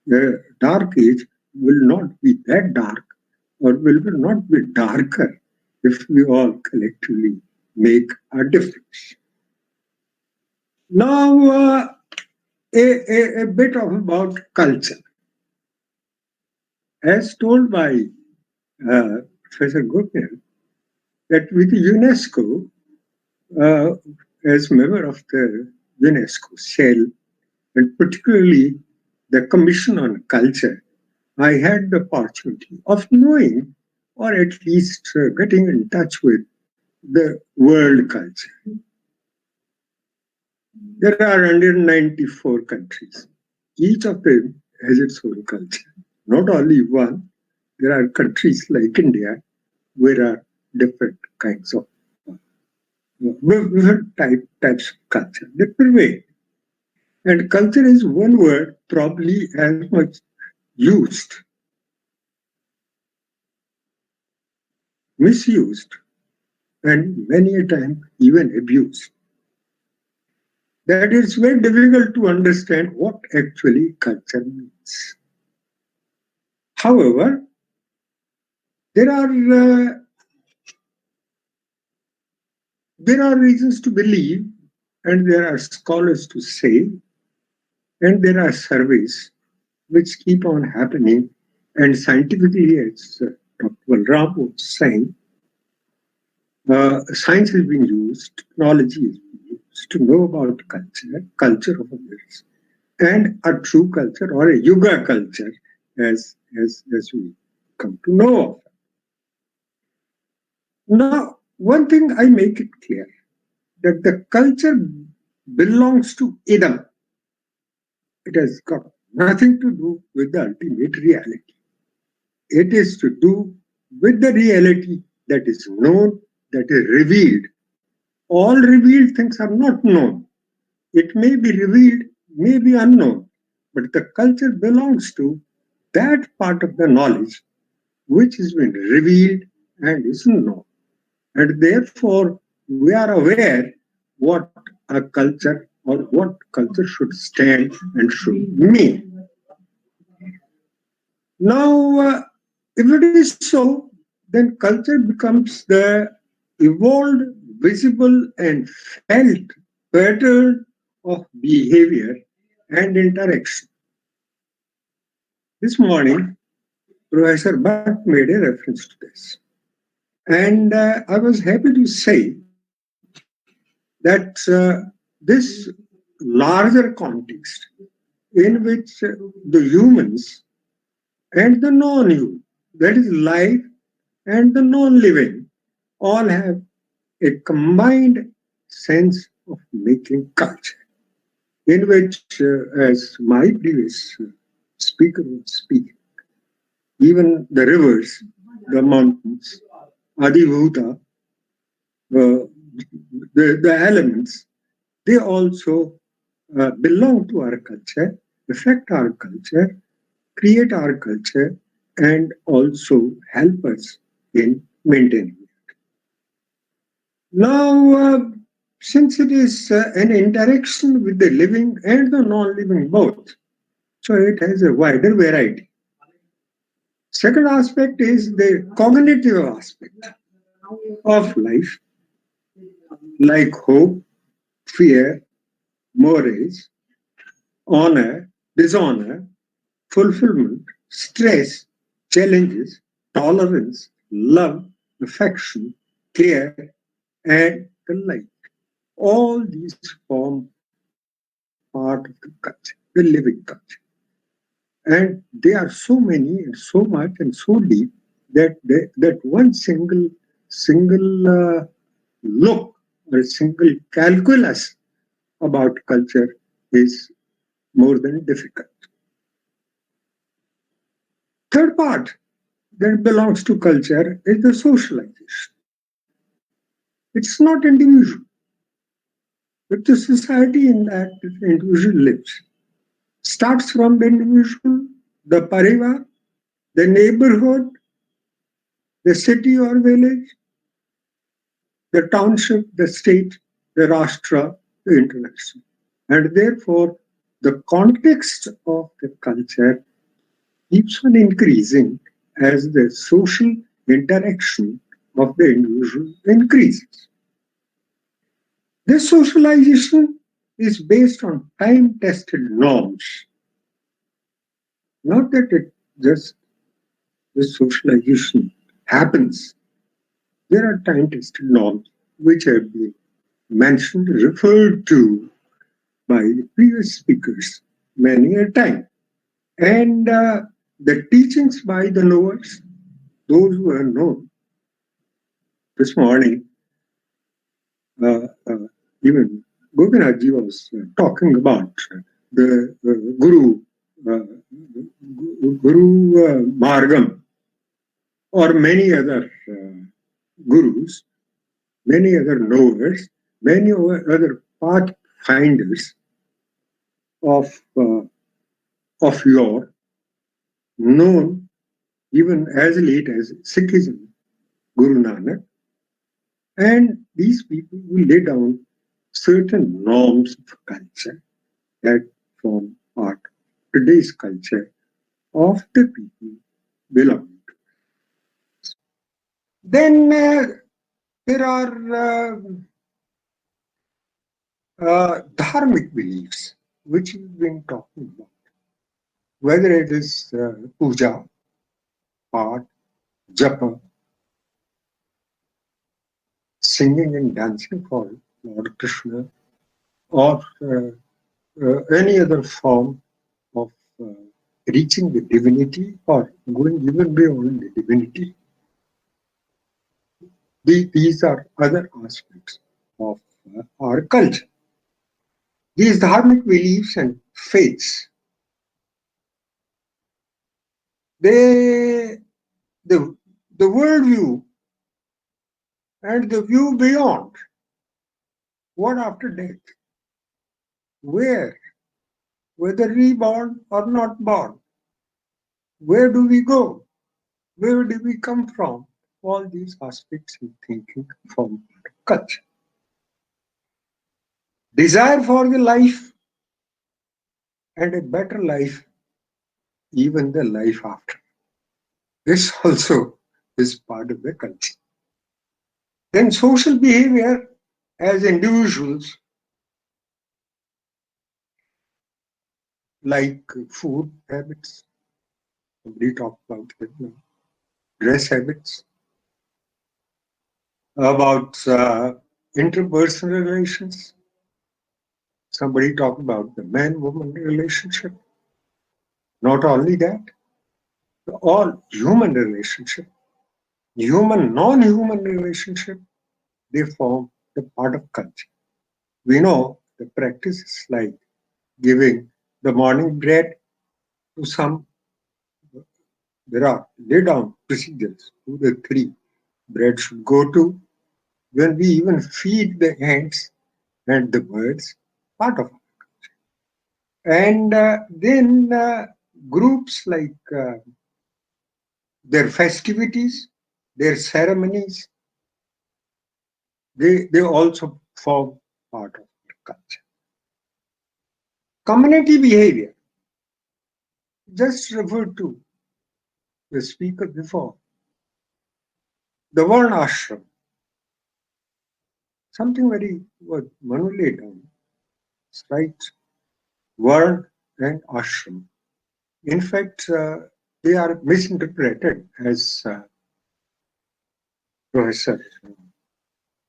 the dark age will not be that dark or will not be darker if we all collectively make a difference. Now, a bit about culture. As told by Professor Gopinath, that with UNESCO, as member of the UNESCO cell, and particularly the Commission on Culture, I had the opportunity of knowing, or at least getting in touch with, the world culture. There are 194 countries. Each of them has its own culture. Not only one, there are countries like India where there are different kinds of different types of culture that prevail. And culture is one word probably as much used, misused, and many a time even abused. That it's very difficult to understand what actually culture means. However, there are reasons to believe, and there are scholars to say, and there are surveys which keep on happening, and scientifically, as Dr. Balram was saying, science has been used, technology has been used to know about culture of others, and a true culture or a yuga culture, as we come to know of. Now, one thing I make it clear, that the culture belongs to Idam. It has got nothing to do with the ultimate reality. It is to do with the reality that is known, that is revealed. All revealed things are not known. It may be revealed, may be unknown, but the culture belongs to that part of the knowledge which has been revealed and is known. And therefore, we are aware what a culture or what culture should stand and should mean. Now, if it is so, then culture becomes the evolved, visible, and felt pattern of behavior and interaction. This morning, Professor Bhatt made a reference to this. And I was happy to say that this larger context in which the humans and the non-human, that is life and the non-living, all have a combined sense of making culture, in which, as my previous speaker was speaking, even the rivers, the mountains, Adibhuta, the elements, they also belong to our culture, affect our culture, create our culture, and also help us in maintaining it. Now, since it is an interaction with the living and the non-living both, so it has a wider variety. Second aspect is the cognitive aspect of life, like hope, fear, mores, honor, dishonor, fulfillment, stress, challenges, tolerance, love, affection, care, and the like. All these form part of the culture, the living culture. And they are so many and so much and so deep that that one single look or a single calculus about culture is more than difficult. Third part that belongs to culture is the socialization. It's not individual, but the society in that the individual lives. Starts from the individual, the parivar, the neighborhood, the city or village, the township, the state, the rashtra, the international. And therefore, the context of the culture keeps on increasing as the social interaction of the individual increases. This socialization is based on time-tested norms. Not that it just the socialization happens. There are time-tested norms which have been mentioned, referred to by the previous speakers many a time. And the teachings by the knowers, those who are known, this morning, even Gopinathji was talking about the Guru Margam, or many other gurus, many other knowers, many other pathfinders of yore, known even as late as Sikhism, Guru Nanak. And these people will lay down certain norms of culture that form part of today's culture of the people belonging to us. Then there are dharmic beliefs, which we've been talking about, whether it is puja, part, japa, singing and dancing for Lord Krishna, or any other form of reaching the divinity or going even beyond the divinity. These are other aspects of our culture. These dharmic beliefs and faiths, the worldview and the view beyond, what after death, where, whether reborn or not born, where do we go, where do we come from, all these aspects of thinking form culture. Desire for the life and a better life, even the life after. This also is part of the culture. Then social behavior as individuals, like food habits, somebody talked about it now, dress habits, about interpersonal relations, somebody talked about the man-woman relationship. Not only that, all human relationship, human, non-human relationship, they form the part of culture. We know the practices like giving the morning bread to some. There are laid down procedures, 2 to 3 bread should go to. When we even feed the ants and the birds, part of our culture. And then groups like their festivities, their ceremonies, they also form part of the culture. Community behavior, just referred to the speaker before. The Varna ashram, something very what Manu laid down, right? Varna and ashram. In fact, they are misinterpreted, as Professor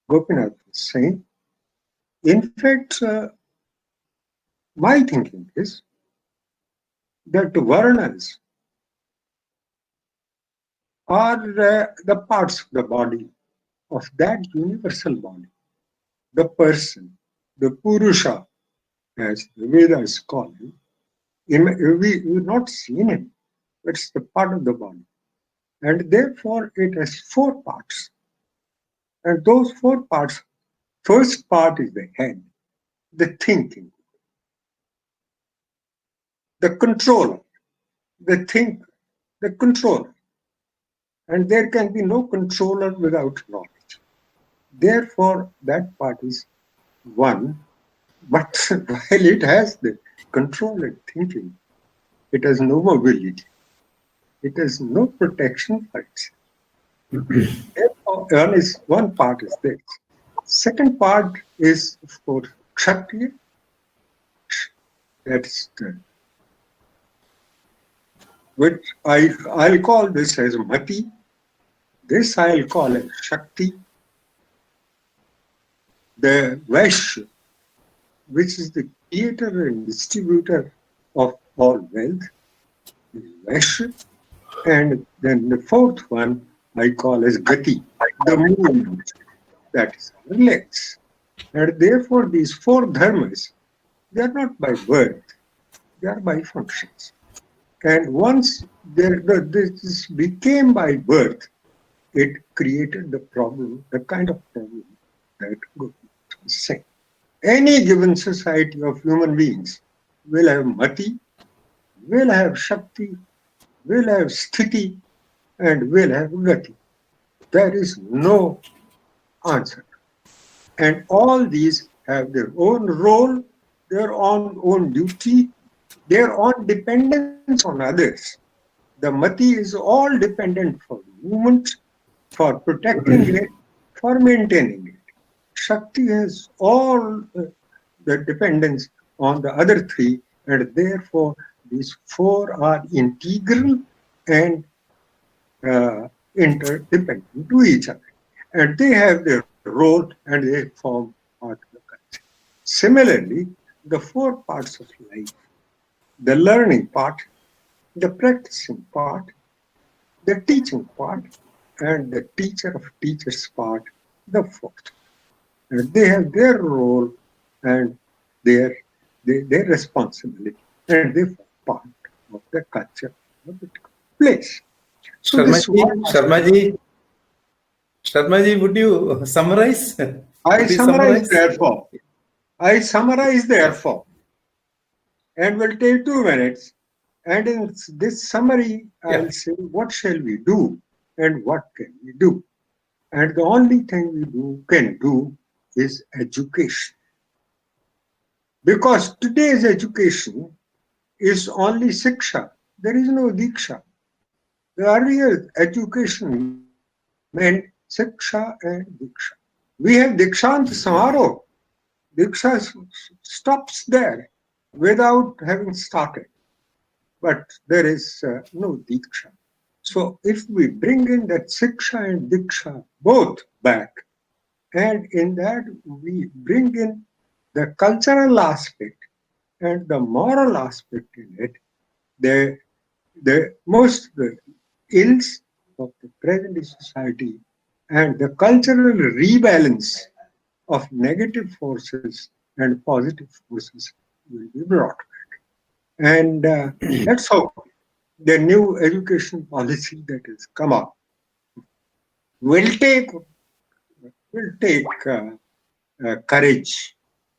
Gopinath was saying. In fact, my thinking is that Varnas are the parts of the body, of that universal body, the person, the Purusha, as the Vedas call him. We've not seen him, but it's the part of the body. And therefore, it has 4 parts. And those 4 parts, first part is the head, the thinking, the controller, the thinker, the controller. And there can be no controller without knowledge. Therefore, that part is one, but while it has the control and thinking, it has no mobility. It has no protection for itself. Therefore, one part is this. Second part is, of course, Kshatriya, That's which I'll call this as Mati. This I'll call as Shakti. The Vaishya, which is the creator and distributor of all wealth, is Vaishya. And then the fourth one I call as Gati, the movement, that is our legs. And therefore these four dharmas, they are not by birth, they are by functions. And once this became by birth, it created the problem, the kind of problem that Gopi was saying. Any given society of human beings will have Mati, will have Shakti, will have Sthiti, and will have Gati. There is no answer. And all these have their own role, their own duty, their own dependence on others. The Mati is all dependent for movement, for protecting it, for maintaining it. Shakti has all the dependence on the other three, and therefore these four are integral and interdependent to each other. And they have their role and they form part of the culture. Similarly, the four parts of life, the learning part, the practicing part, the teaching part, and the teacher of teachers part, the fourth. And they have their role and their responsibility, and they form part of the culture of the place. So Sharmaji, would you summarize? I summarize therefore, and will take 2 minutes. And in this summary, I'll say what shall we do and what can we do. And the only thing we can do is education. Because today's education is only Siksha. There is no Diksha. The earlier education meant Siksha and Diksha. We have Dikshant Samaro. Diksha stops there without having started. But there is no Diksha. So if we bring in that Siksha and Diksha both back, and in that we bring in the cultural aspect and the moral aspect in it, the ills of the present society and the cultural rebalance of negative forces and positive forces will be brought back. And that's how the new education policy that has come up will take courage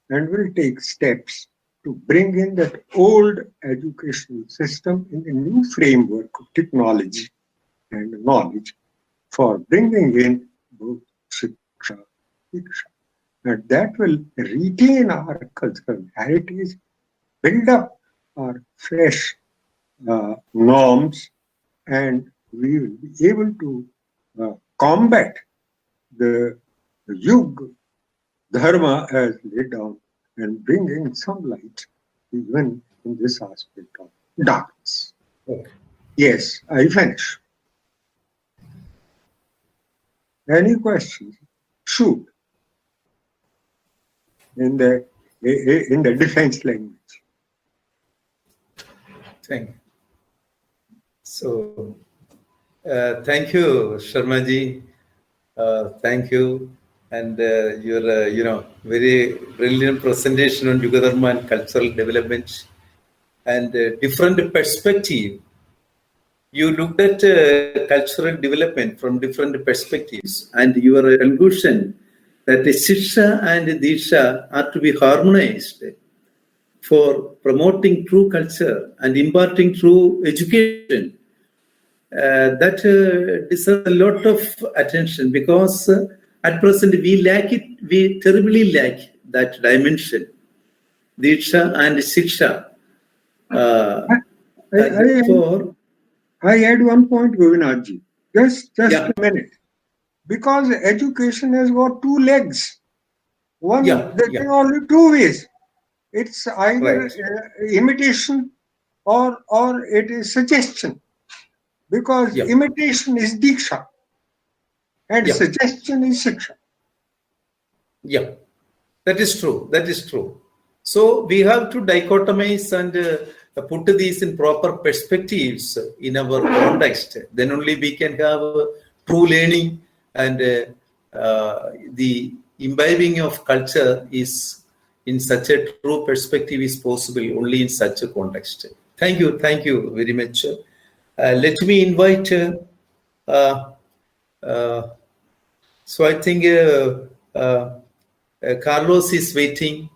and will take steps to bring in that old educational system in the new framework of technology and knowledge for bringing in both Shiksha and Diksha. And that will retain our cultural heritage, build up our fresh norms, and we will be able to combat the Yug-Dharma as laid down and bring in some light even in this aspect of darkness. Okay. Yes, I finish. Any questions? Shoot. In the defense language. Thank you. So, thank you, Sharmaji. Thank you, and your very brilliant presentation on Yugadharma and cultural development and different perspective. You looked at cultural development from different perspectives, and your conclusion that the Siksha and Diksha are to be harmonized for promoting true culture and imparting true education. That deserves a lot of attention, because at present we lack it, we terribly lack that dimension, Diksha and Siksha. I add one point, Govinathji. Just a minute. Because education has got two legs. There are only two ways. It's either imitation or it is suggestion, because imitation is diksha and suggestion is shiksha. Yeah, that is true. That is true. So we have to dichotomize and put these in proper perspectives in our context. Then only we can have true learning, and the imbibing of culture is in such a true perspective is possible only in such a context. Thank you very much. Let me invite. So I think Carlos is waiting,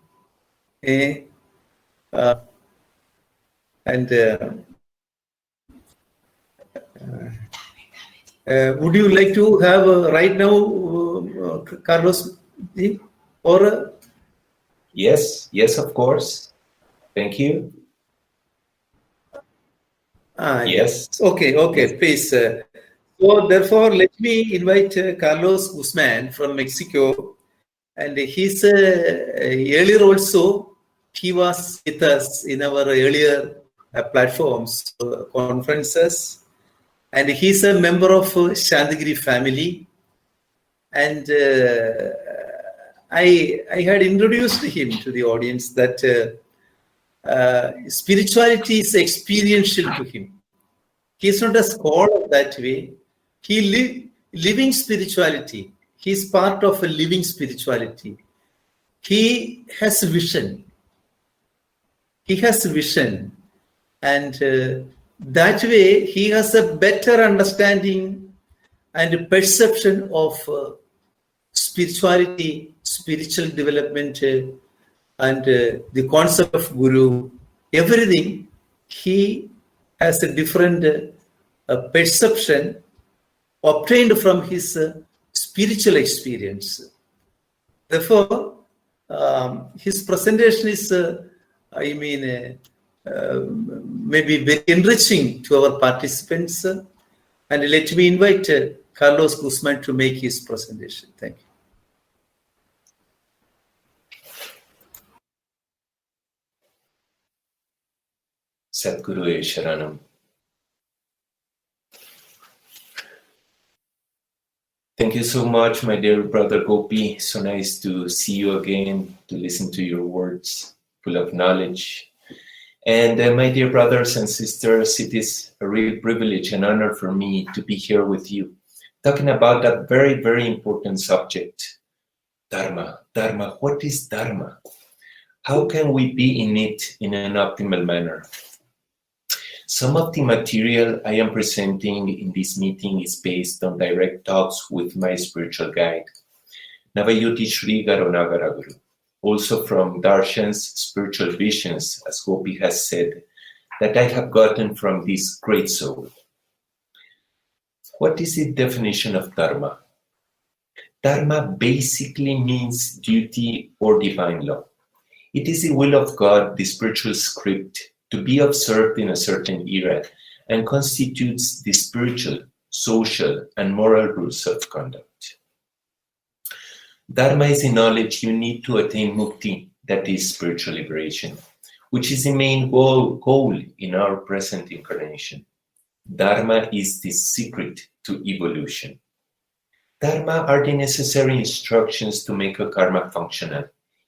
and would you like to have right now, Carlos, or? Yes, of course. Thank you. Yes. Okay, please. So therefore, let me invite Carlos Guzman from Mexico, and he's earlier also he was with us in our earlier platforms, conferences, and he's a member of Shandagiri family, and I had introduced him to the audience that spirituality is experiential to him. He's not a scholar that way. He living spirituality. He's part of a living spirituality. He has vision. And that way he has a better understanding and perception of spirituality, spiritual development, and the concept of guru, everything. He has a different perception obtained from his spiritual experience. Therefore, his presentation is, maybe very enriching to our participants. And let me invite Carlos Guzman to make his presentation. Thank you. Sadhguru Sharanam. Thank you so much, my dear brother Gopi. So nice to see you again, to listen to your words full of knowledge. And my dear brothers and sisters, it is a real privilege and honor for me to be here with you, talking about that very, very important subject, Dharma. Dharma, what is Dharma? How can we be in it in an optimal manner? Some of the material I am presenting in this meeting is based on direct talks with my spiritual guide, Navayuti Sri Garunagara Guru, also from Darshan's spiritual visions, as Gopi has said, that I have gotten from this great soul. What is the definition of Dharma? Dharma basically means duty or divine law. It is the will of God, the spiritual script, to be observed in a certain era, and constitutes the spiritual, social, and moral rules of conduct. Dharma is the knowledge you need to attain mukti, that is spiritual liberation, which is the main goal in our present incarnation. Dharma is the secret to evolution. Dharma are the necessary instructions to make a karma functional.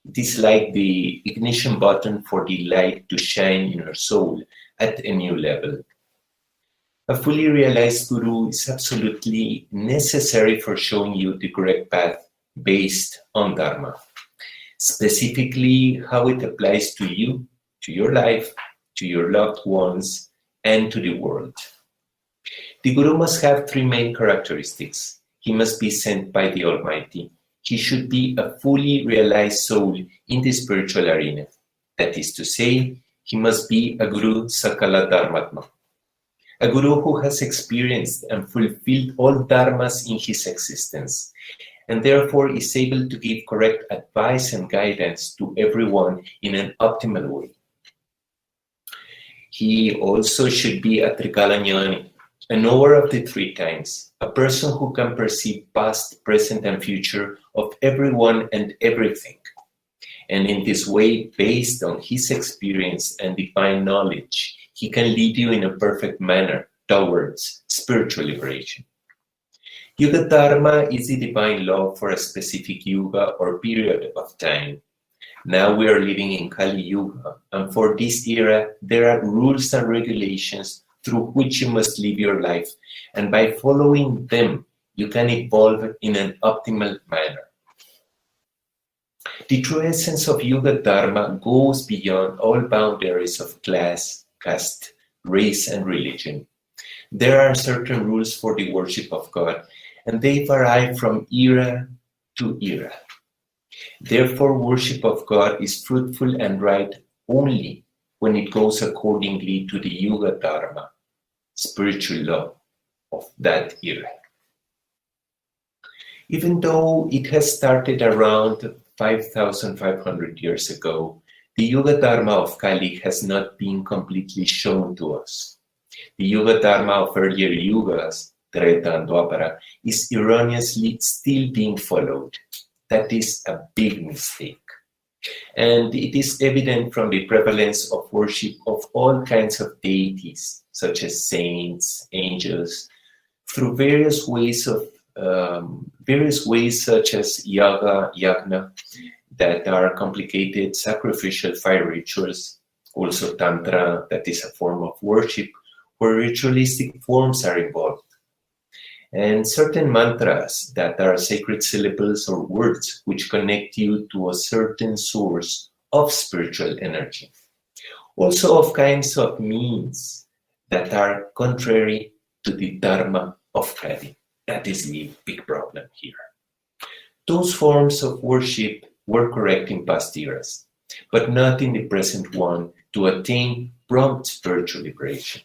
It is like the ignition button for the light to shine in our soul at a new level. A fully realized guru is absolutely necessary for showing you the correct path based on Dharma, specifically how it applies to you, to your life, to your loved ones, and to the world. The guru must have three main characteristics. He must be sent by the Almighty. He should be a fully realized soul in the spiritual arena. That is to say, he must be a Guru Sakala Dharmatma, a Guru who has experienced and fulfilled all Dharmas in his existence, and therefore is able to give correct advice and guidance to everyone in an optimal way. He also should be a Trikalanyani, a knower of the three times, a person who can perceive past, present, and future of everyone and everything, And in this way, based on his experience and divine knowledge, he can lead you in a perfect manner towards spiritual liberation. YUGADHARMA is the divine law for a specific yuga or period of time. Now we are living in Kali Yuga, and for this era, there are rules and regulations through which you must live your life, and by following them, you can evolve in an optimal manner. The true essence of YUGADHARMA goes beyond all boundaries of class, caste, race, and religion. There are certain rules for the worship of God, and they vary from era to era. Therefore, worship of God is fruitful and right only when it goes accordingly to the YUGADHARMA, spiritual law of that era. Even though it has started around 5,500 years ago, the YUGADHARMA of Kali has not been completely shown to us. The YUGADHARMA of earlier yugas, Treta and Dwapara, is erroneously still being followed. That is a big mistake. And it is evident from the prevalence of worship of all kinds of deities, such as saints, angels, through various ways such as yaga, yagna, that are complicated sacrificial fire rituals, also tantra, that is a form of worship, where ritualistic forms are involved, and certain mantras that are sacred syllables or words which connect you to a certain source of spiritual energy. Also of kinds of means that are contrary to the Dharma of Kali. That is the big problem here. Those forms of worship were correct in past eras, but not in the present one to attain prompt spiritual liberation.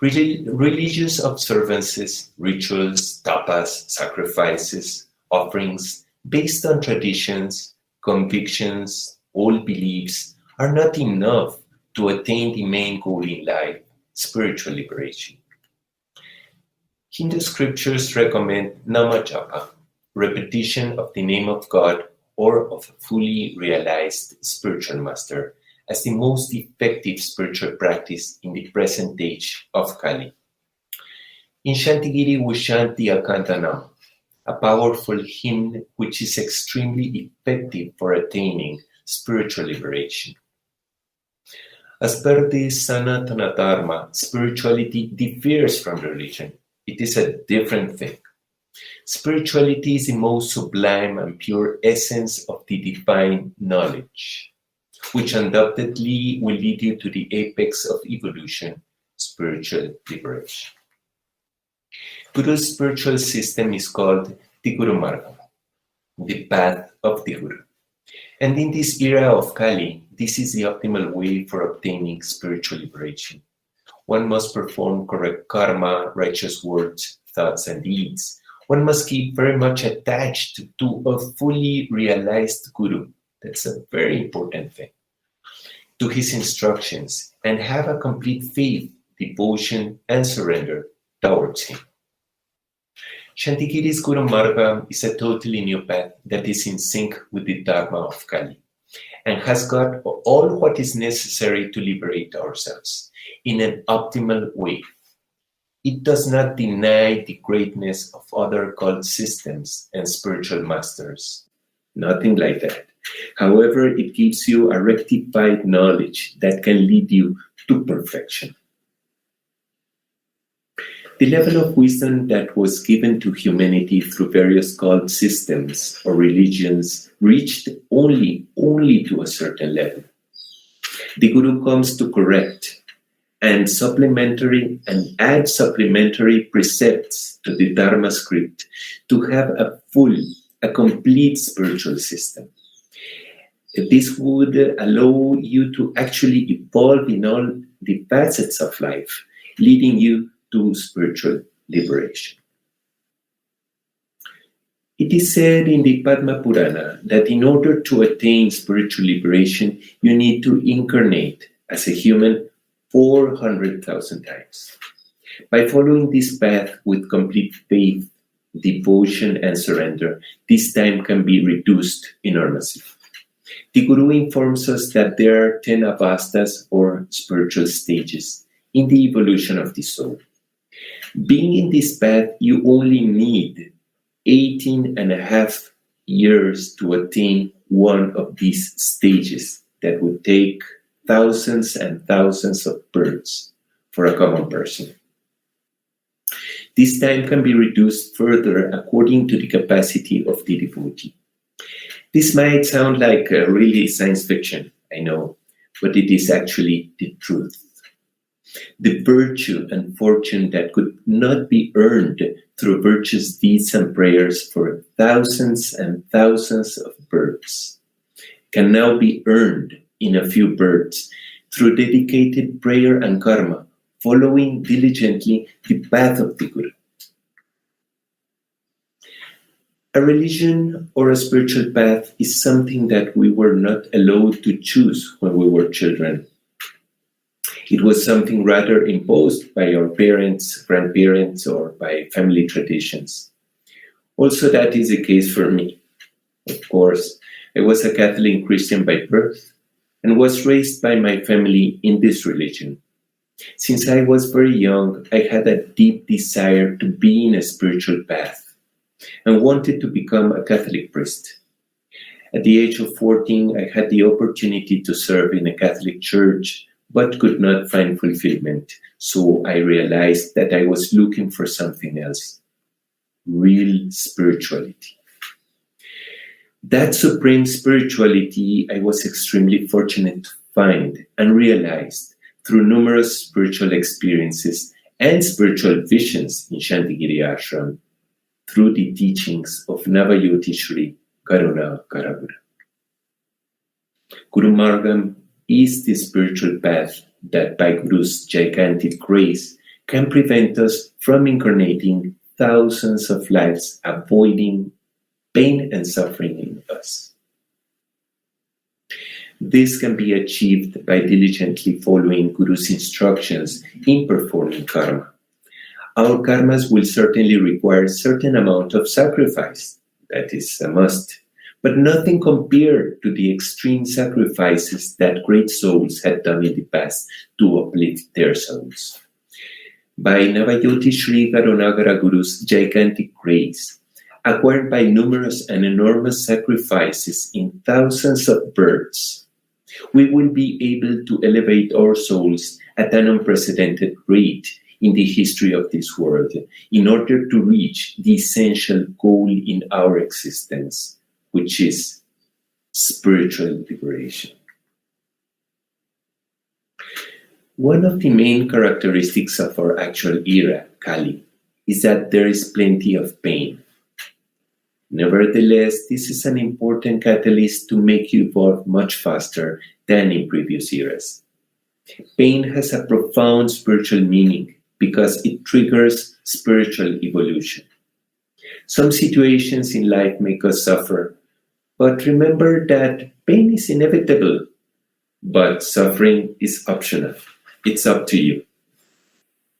Religious observances, rituals, tapas, sacrifices, offerings, based on traditions, convictions, old beliefs, are not enough to attain the main goal in life, spiritual liberation. Hindu scriptures recommend namajapa, repetition of the name of God or of a fully realized spiritual master, as the most effective spiritual practice in the present age of Kali. In Shantigiri we chant the Akantanam, a powerful hymn which is extremely effective for attaining spiritual liberation. As per the Sanatana Dharma, spirituality differs from religion. It is a different thing. Spirituality is the most sublime and pure essence of the divine knowledge, which undoubtedly will lead you to the apex of evolution, spiritual liberation. Guru's spiritual system is called the Guru Marga, the path of the Guru. And in this era of Kali, this is the optimal way for obtaining spiritual liberation. One must perform correct karma, righteous words, thoughts, and deeds. One must keep very much attached to a fully realized Guru. That's a very important thing. To his instructions, and have a complete faith, devotion, and surrender towards him. Shantigiri's Guru Marga is a totally new path that is in sync with the Dharma of Kali and has got all what is necessary to liberate ourselves in an optimal way. It does not deny the greatness of other cult systems and spiritual masters. Nothing like that. However, it gives you a rectified knowledge that can lead you to perfection. The level of wisdom that was given to humanity through various cult systems or religions reached only to a certain level. The Guru comes to correct and add supplementary precepts to the Dharma script to have a complete spiritual system. This would allow you to actually evolve in all the facets of life, leading you to spiritual liberation. It is said in the Padma Purana that in order to attain spiritual liberation, you need to incarnate as a human 400,000 times. By following this path with complete faith, devotion, and surrender, this time can be reduced enormously. The Guru informs us that there are 10 avastas or spiritual stages in the evolution of the soul. Being in this path, you only need 18 and a half years to attain one of these stages that would take thousands and thousands of births for a common person. This time can be reduced further according to the capacity of the devotee. This might sound like really science fiction, I know, but it is actually the truth. The virtue and fortune that could not be earned through virtuous deeds and prayers for thousands and thousands of births can now be earned in a few births through dedicated prayer and karma, following diligently the path of the Guru. A religion or a spiritual path is something that we were not allowed to choose when we were children. It was something rather imposed by our parents, grandparents, or by family traditions. Also, that is the case for me. Of course, I was a Catholic Christian by birth and was raised by my family in this religion. Since I was very young, I had a deep desire to be in a spiritual path and wanted to become a Catholic priest. At the age of 14, I had the opportunity to serve in a Catholic church, but could not find fulfillment. So I realized that I was looking for something else, real spirituality. That supreme spirituality I was extremely fortunate to find and realized through numerous spiritual experiences and spiritual visions in Shantigiri Ashram, through the teachings of Navayoti Shri Karuna Karagura. Guru Margam is the spiritual path that by Guru's gigantic grace can prevent us from incarnating thousands of lives, avoiding pain and suffering in us. This can be achieved by diligently following Guru's instructions in performing karma. Our karmas will certainly require a certain amount of sacrifice. That is a must. But nothing compared to the extreme sacrifices that great souls had done in the past to uplift their souls. By Navayoti Sri Karunagara Guru's gigantic grace, acquired by numerous and enormous sacrifices in thousands of births, we will be able to elevate our souls at an unprecedented rate in the history of this world in order to reach the essential goal in our existence, which is spiritual liberation. One of the main characteristics of our actual era, Kali, is that there is plenty of pain. Nevertheless, this is an important catalyst to make you evolve much faster than in previous eras. Pain has a profound spiritual meaning because it triggers spiritual evolution. Some situations in life make us suffer, but remember that pain is inevitable, but suffering is optional. It's up to you.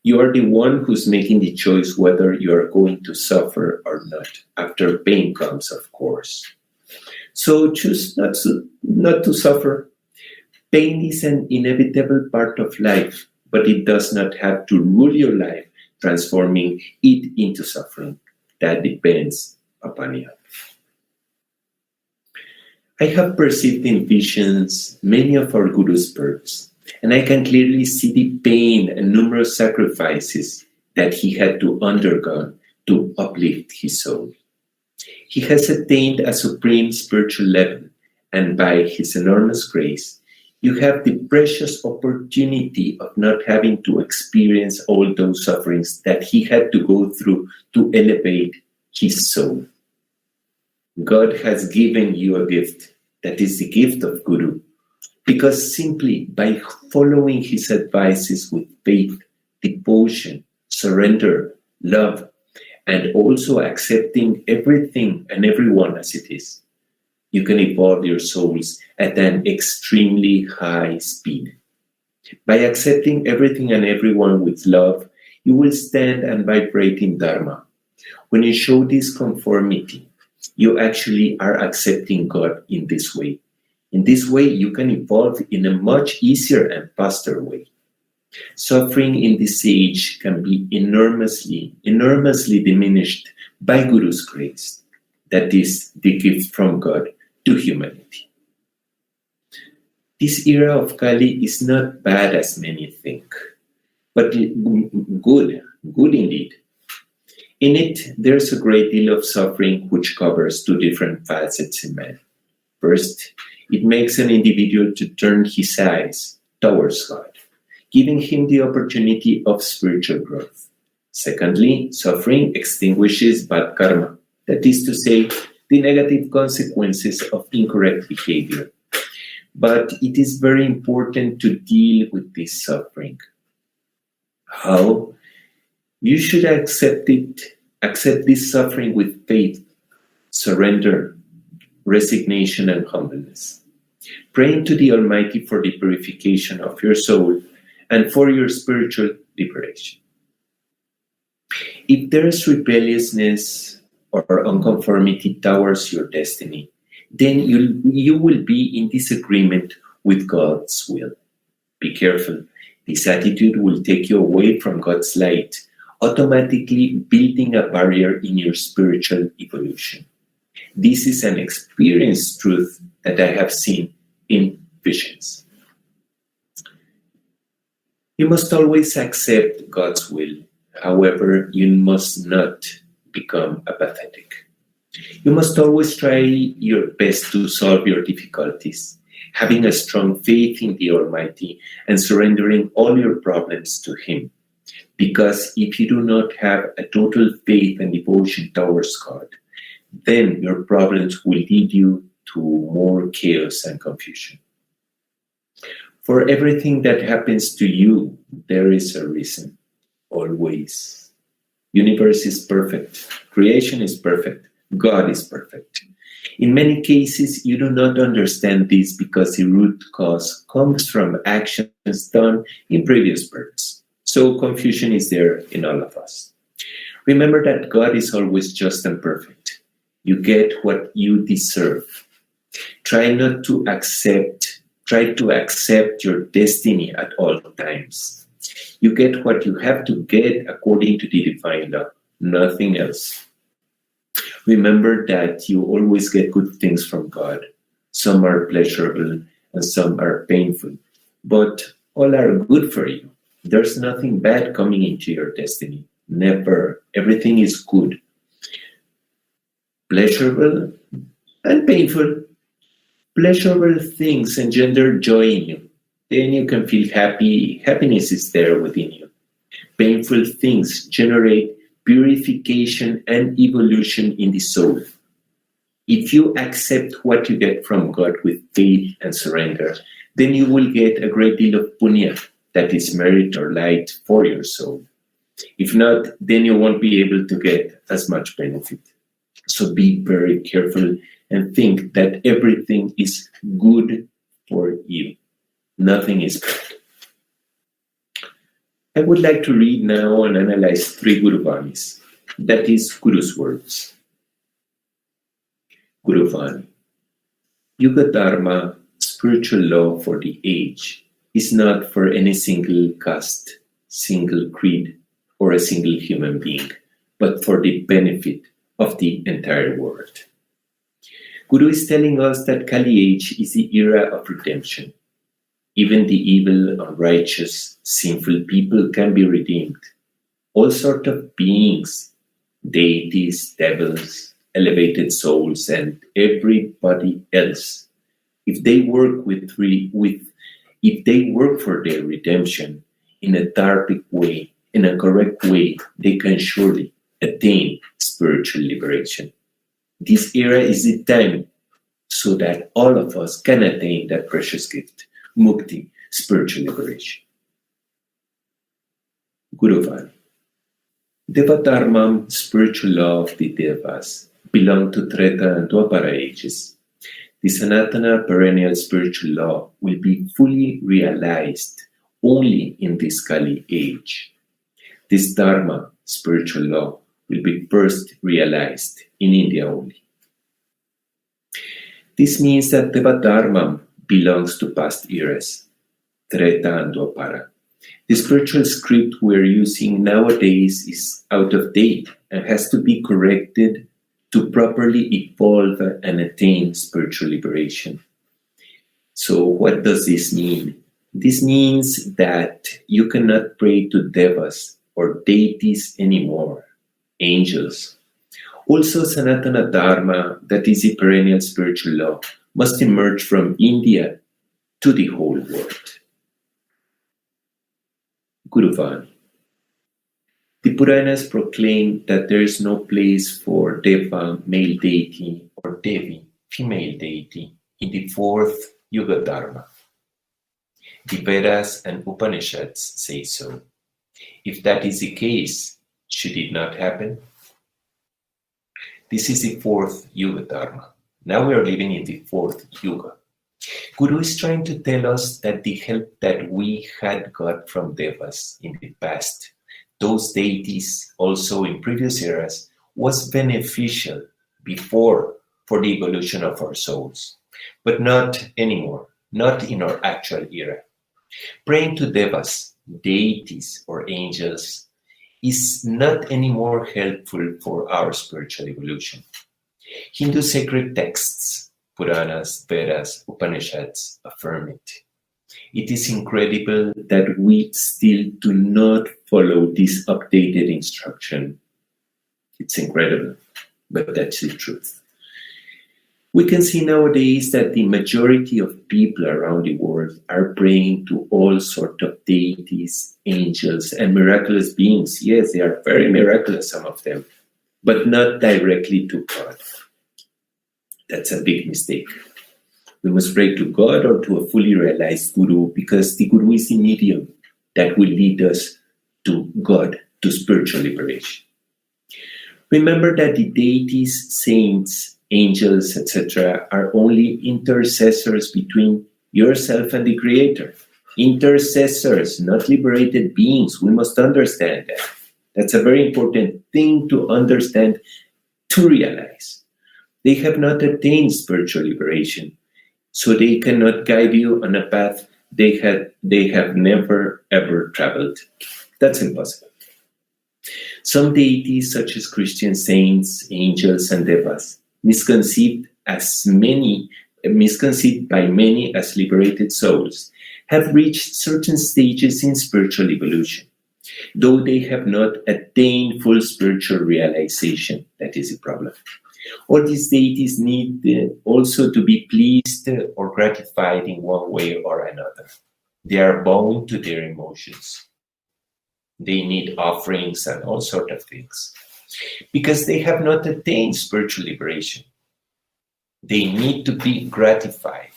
You are the one who's making the choice whether you are going to suffer or not. After pain comes, of course. So choose not to suffer. Pain is an inevitable part of life, but it does not have to rule your life, transforming it into suffering. That depends upon you. I have perceived in visions many of our Guru's births, and I can clearly see the pain and numerous sacrifices that he had to undergo to uplift his soul. He has attained a supreme spiritual level, and by his enormous grace, you have the precious opportunity of not having to experience all those sufferings that he had to go through to elevate his soul. God has given you a gift, that is the gift of Guru, because simply by following his advices with faith, devotion, surrender, love, and also accepting everything and everyone as it is, you can evolve your souls at an extremely high speed. By accepting everything and everyone with love, you will stand and vibrate in Dharma. When you show this conformity, you actually are accepting God in this way. In this way, you can evolve in a much easier and faster way. Suffering in this age can be enormously diminished by Guru's grace, that is, the gift from God to humanity. This era of Kali is not bad as many think, but good indeed. In it, there's a great deal of suffering which covers two different facets in man. First, it makes an individual to turn his eyes towards God, giving him the opportunity of spiritual growth. Secondly, suffering extinguishes bad karma, that is to say, the negative consequences of incorrect behavior. But it is very important to deal with this suffering. How? You should accept this suffering with faith, surrender, resignation, and humbleness. Praying to the Almighty for the purification of your soul and for your spiritual liberation. If there is rebelliousness or unconformity towards your destiny, then you will be in disagreement with God's will. Be careful. This attitude will take you away from God's light, automatically building a barrier in your spiritual evolution. This is an experienced truth that I have seen in visions. You must always accept God's will. However, you must not become apathetic. You must always try your best to solve your difficulties, having a strong faith in the Almighty and surrendering all your problems to Him. Because if you do not have a total faith and devotion towards God, then your problems will lead you to more chaos and confusion. For everything that happens to you, there is a reason, always. Universe is perfect. Creation is perfect. God is perfect. In many cases, you do not understand this because the root cause comes from actions done in previous births. So confusion is there in all of us. Remember that God is always just and perfect. You get what you deserve. Try to accept your destiny at all times. You get what you have to get according to the divine law, nothing else. Remember that you always get good things from God. Some are pleasurable and some are painful, but all are good for you. There's nothing bad coming into your destiny. Never. Everything is good. Pleasurable and painful. Pleasurable things engender joy in you. Then you can feel happy. Happiness is there within you. Painful things generate purification and evolution in the soul. If you accept what you get from God with faith and surrender, then you will get a great deal of punya, that is merit or light for your soul. If not, then you won't be able to get as much benefit. So be very careful and think that everything is good for you. Nothing is bad. I would like to read now and analyze 3 Guru Vanis, that is, Guru's words. Guru Vani. YUGADHARMA, spiritual law for the age, is not for any single caste, single creed, or a single human being, but for the benefit of the entire world. Guru is telling us that Kali age is the era of redemption. Even the evil, unrighteous, sinful people can be redeemed. All sorts of beings, deities, devils, elevated souls, and everybody else, if they work if they work for their redemption in a dharmic way, in a correct way, they can surely attain spiritual liberation. This era is the time so that all of us can attain that precious gift, mukti, spiritual liberation. Guru Vani. Devadharma, spiritual law of the Devas, belong to Treta and Dwapara ages. The Sanatana perennial spiritual law will be fully realized only in this Kali age. This Dharma, spiritual law, will be first realized in India only. This means that Devadharma belongs to past eras, Treta and Dwapara. The spiritual script we're using nowadays is out of date and has to be corrected to properly evolve and attain spiritual liberation. So what does this mean? This means that you cannot pray to devas or deities anymore, angels. Also, Sanatana Dharma, that is a perennial spiritual law, must emerge from India to the whole world. Guruvan. The Puranas proclaim that there is no place for Deva, male deity, or Devi, female deity, in the fourth Yugadharma. The Vedas and Upanishads say so. If that is the case, should it not happen? This is the fourth Yugadharma. Now we are living in the fourth Yuga. Guru is trying to tell us that the help that we had got from Devas in the past, those deities also in previous eras, was beneficial before for the evolution of our souls, but not anymore, not in our actual era. Praying to Devas, deities or angels, is not anymore helpful for our spiritual evolution. Hindu sacred texts, Puranas, Vedas, Upanishads affirm it. It is incredible that we still do not follow this updated instruction. It's incredible, but that's the truth. We can see nowadays that the majority of people around the world are praying to all sorts of deities, angels, and miraculous beings. Yes, they are very miraculous, some of them, but not directly to God. That's a big mistake. We must pray to God or to a fully realized Guru, because the Guru is the medium that will lead us to God, to spiritual liberation. Remember that the deities, saints, angels, etc., are only intercessors between yourself and the Creator. Intercessors, not liberated beings. We must understand that. That's a very important thing to understand, to realize. They have not attained spiritual liberation, so they cannot guide you on a path they have never ever traveled. That's impossible. Some deities, such as Christian saints, angels, and devas, misconceived by many as liberated souls, have reached certain stages in spiritual evolution, though they have not attained full spiritual realization. That is a problem. All these deities need also to be pleased or gratified in one way or another. They are bound to their emotions. They need offerings and all sorts of things, because they have not attained spiritual liberation. They need to be gratified.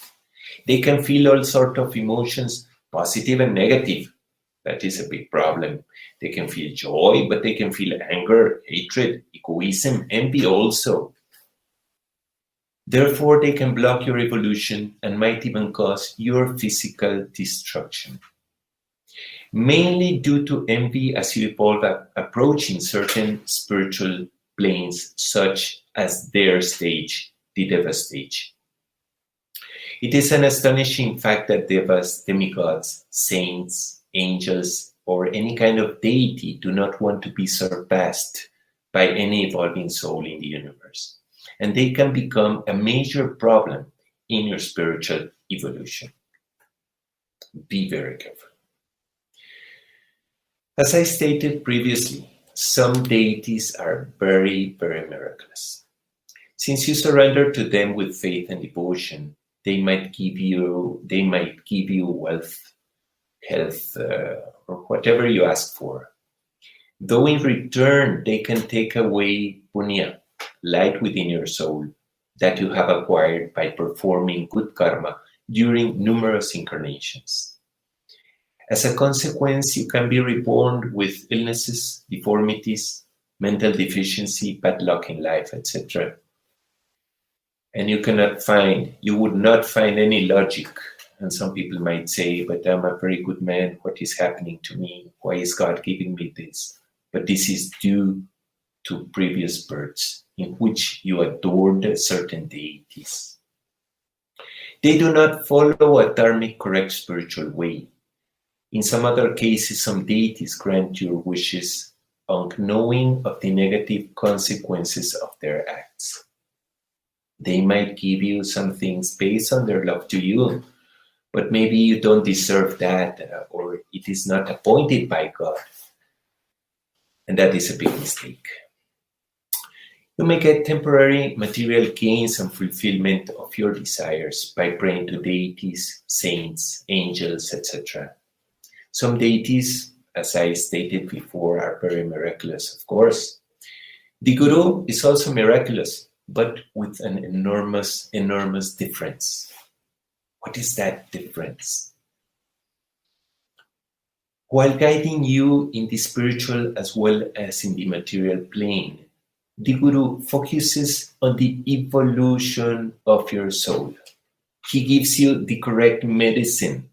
They can feel all sorts of emotions, positive and negative. That is a big problem. They can feel joy, but they can feel anger, hatred, egoism, envy also. Therefore, they can block your evolution and might even cause your physical destruction. Mainly due to envy as you evolve approaching certain spiritual planes, such as their stage, the Deva stage. It is an astonishing fact that Devas, demigods, saints, angels, or any kind of deity do not want to be surpassed by any evolving soul in the universe. And they can become a major problem in your spiritual evolution. Be very careful. As I stated previously, some deities are very, very miraculous. Since you surrender to them with faith and devotion, they might give you wealth, health, or whatever you ask for. Though in return, they can take away punya, light within your soul, that you have acquired by performing good karma during numerous incarnations. As a consequence, you can be reborn with illnesses, deformities, mental deficiency, bad luck in life, etc. And you would not find any logic. And some people might say, but I'm a very good man. What is happening to me? Why is God giving me this? But this is due to previous births in which you adored certain deities. They do not follow a dharmic correct spiritual way. In some other cases, some deities grant your wishes unknowing of the negative consequences of their acts. They might give you some things based on their love to you, but maybe you don't deserve that, or it is not appointed by God. And that is a big mistake. You may get temporary material gains and fulfillment of your desires by praying to deities, saints, angels, etc. Some deities, as I stated before, are very miraculous, of course. The Guru is also miraculous, but with an enormous, enormous difference. What is that difference? While guiding you in the spiritual as well as in the material plane, the Guru focuses on the evolution of your soul. He gives you the correct medicine.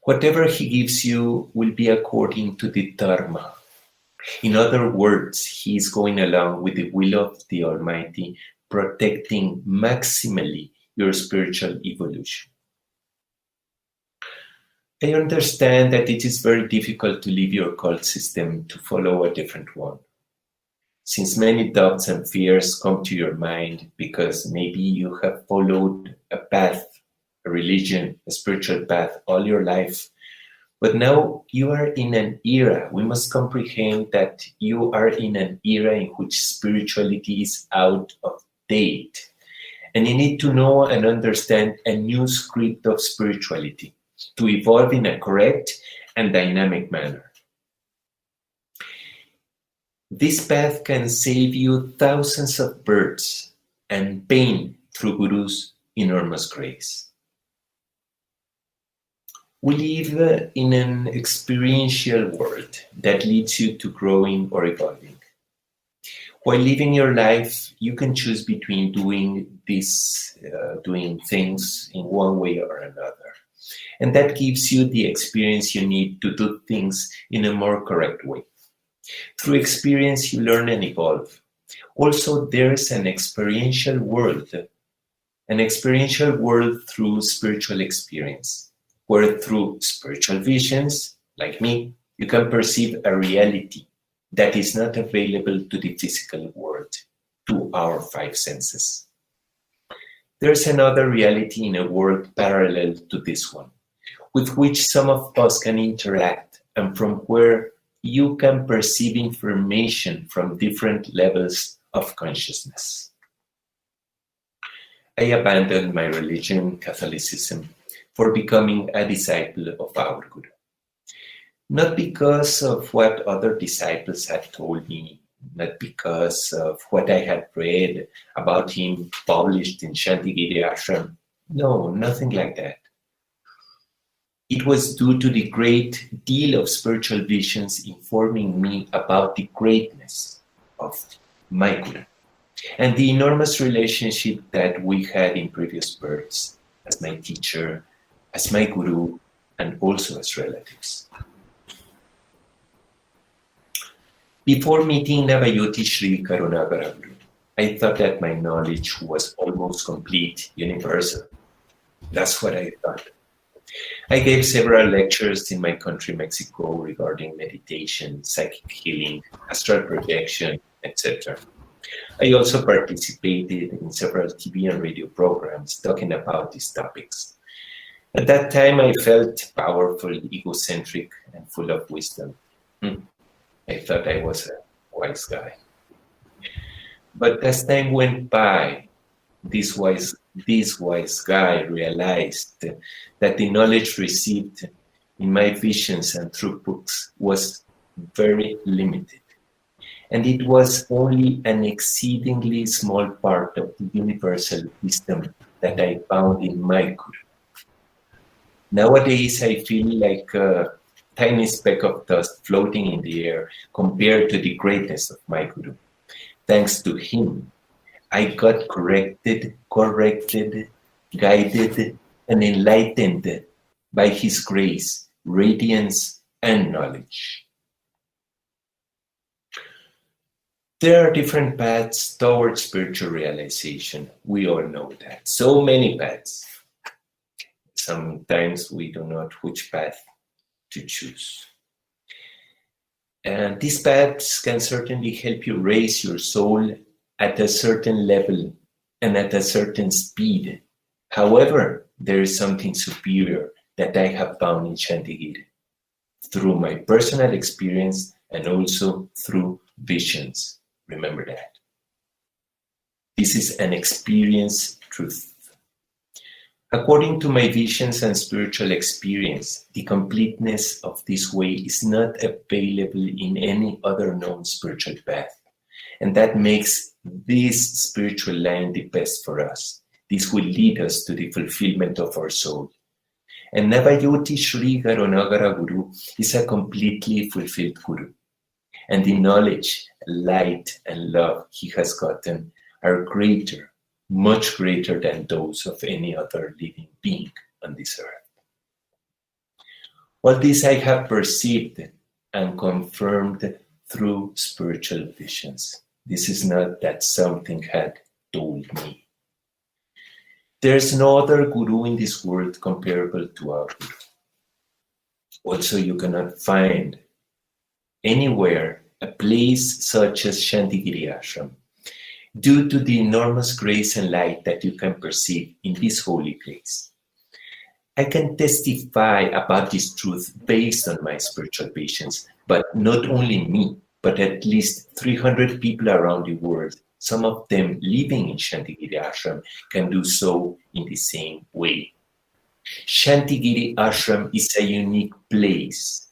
Whatever he gives you will be according to the Dharma. In other words, he is going along with the will of the Almighty, protecting maximally your spiritual evolution. I understand that it is very difficult to leave your cult system to follow a different one, since many doubts and fears come to your mind because maybe you have followed a path, a religion, a spiritual path all your life, but now you are in an era. We must comprehend that you are in an era in which spirituality is out of date, and you need to know and understand a new script of spirituality to evolve in a correct and dynamic manner. This path can save you thousands of births and pain through Guru's enormous grace. We live in an experiential world that leads you to growing or evolving. While living your life, you can choose between doing things in one way or another. And that gives you the experience you need to do things in a more correct way. Through experience, you learn and evolve. Also, there is an experiential world through spiritual experience, where through spiritual visions, like me, you can perceive a reality that is not available to the physical world, to our five senses. There's another reality in a world parallel to this one, with which some of us can interact and from where you can perceive information from different levels of consciousness. I abandoned my religion, Catholicism, for becoming a disciple of our Guru. Not because of what other disciples had told me, not because of what I had read about him published in Shantigiri Ashram. No, nothing like that. It was due to the great deal of spiritual visions informing me about the greatness of my Guru and the enormous relationship that we had in previous births as my teacher, as my Guru, and also as relatives. Before meeting Navayoti Sri Karunagara Guru, I thought that my knowledge was almost complete, universal. That's what I thought. I gave several lectures in my country, Mexico, regarding meditation, psychic healing, astral projection, etc. I also participated in several TV and radio programs talking about these topics. At that time, I felt powerful, egocentric, and full of wisdom. I thought I was a wise guy. But as time went by, this wise guy realized that the knowledge received in my visions and through books was very limited. And it was only an exceedingly small part of the universal wisdom that I found in my Guru. Nowadays, I feel like a tiny speck of dust floating in the air compared to the greatness of my Guru. Thanks to him, I got corrected, guided, and enlightened by his grace, radiance, and knowledge. There are different paths towards spiritual realization. We all know that. So many paths. Sometimes we don't know which path to choose. And these paths can certainly help you raise your soul at a certain level and at a certain speed. However, there is something superior that I have found in Shantigiri through my personal experience and also through visions. Remember that. This is an experienced truth. According to my visions and spiritual experience, the completeness of this way is not available in any other known spiritual path. And that makes this spiritual line the best for us. This will lead us to the fulfillment of our soul. And Navayoti Sri Garunagara Guru is a completely fulfilled Guru. And the knowledge, light, and love he has gotten are greater, much greater than those of any other living being on this earth. All this I have perceived and confirmed through spiritual visions. This is not that something had told me. There is no other guru in this world comparable to our guru. Also, you cannot find anywhere a place such as Shantigiri Ashram, due to the enormous grace and light that you can perceive in this holy place. I can testify about this truth based on my spiritual visions, but not only me, but at least 300 people around the world, some of them living in Shantigiri Ashram, can do so in the same way. Shantigiri Ashram is a unique place,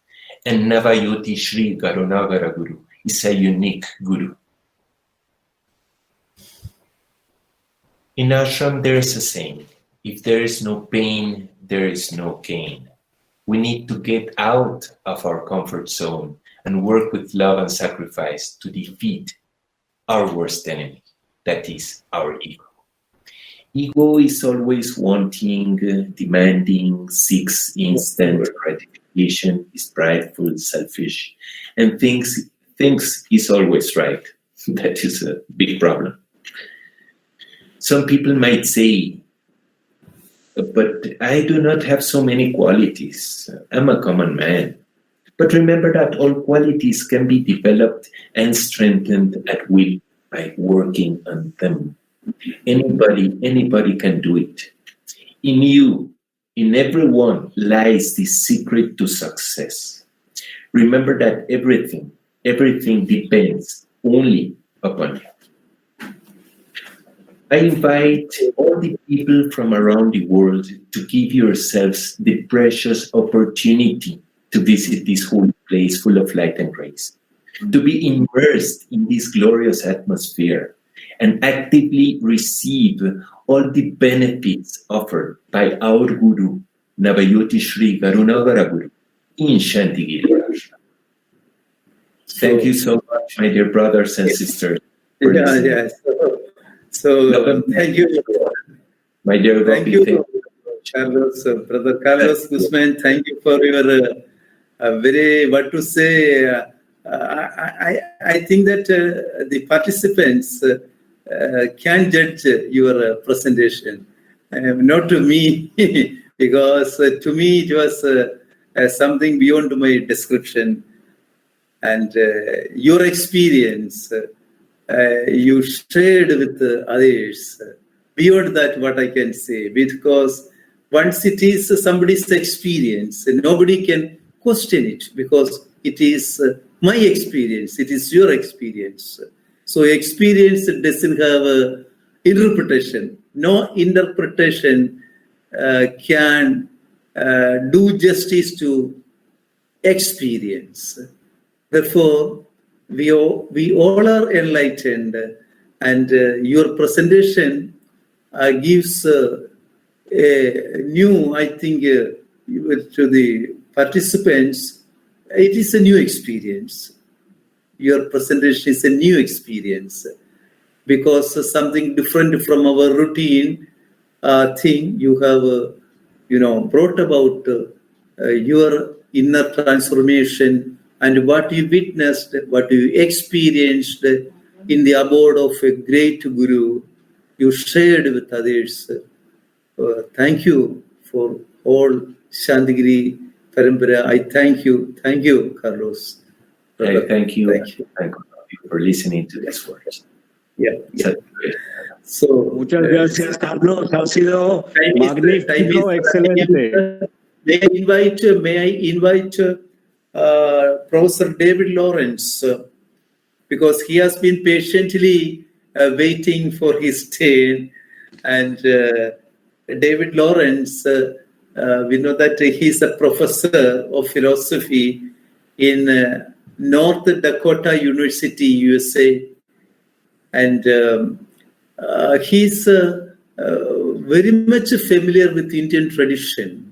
and Navayoti Sri Garunagara Guru is a unique Guru. In ashram, there is a saying, if there is no pain, there is no gain. We need to get out of our comfort zone and work with love and sacrifice to defeat our worst enemy, that is our ego. Ego is always wanting, demanding, seeks instant gratification, is prideful, selfish, and thinks he's always right. That is a big problem. Some people might say, but I do not have so many qualities. I'm a common man. But remember that all qualities can be developed and strengthened at will by working on them. Anybody can do it. In you, in everyone, lies the secret to success. Remember that everything depends only upon you. I invite all the people from around the world to give yourselves the precious opportunity to visit this holy place full of light and grace, to be immersed in this glorious atmosphere and actively receive all the benefits offered by our Guru, Navayoti Sri Garunagara Guru, in Shantigiri Ashram. Thank you so much, my dear brothers and sisters. So thank you, my dear. Thank you, Carlos, Brother Carlos Guzman. Thank you for your very, what to say. I think that the participants can judge your presentation, not to me, because to me it was something beyond my description. And your experience, you shared with others. Beyond that, what I can say, because once it is somebody's experience, nobody can question it, because it is my experience, it is your experience. So experience doesn't have interpretation. No interpretation can do justice to experience. Therefore, we all are enlightened, and your presentation gives a new, I think, to the participants, it is a new experience. Your presentation is a new experience, because something different from our routine thing you have, brought about your inner transformation and what you witnessed, what you experienced, in the abode of a great Guru, you shared with others. Thank you for all Shantigiri Parampara. I thank you. Thank you, Carlos. Thank you. Thank you. Thank you for listening to these words. Yeah. So, muchas gracias, Carlos. Ha sido magnífico, excelente. May I invite Professor David Lawrence, because he has been patiently waiting for his turn. And David Lawrence, we know that he's a professor of philosophy in North Dakota University, USA. And he's very much familiar with Indian tradition,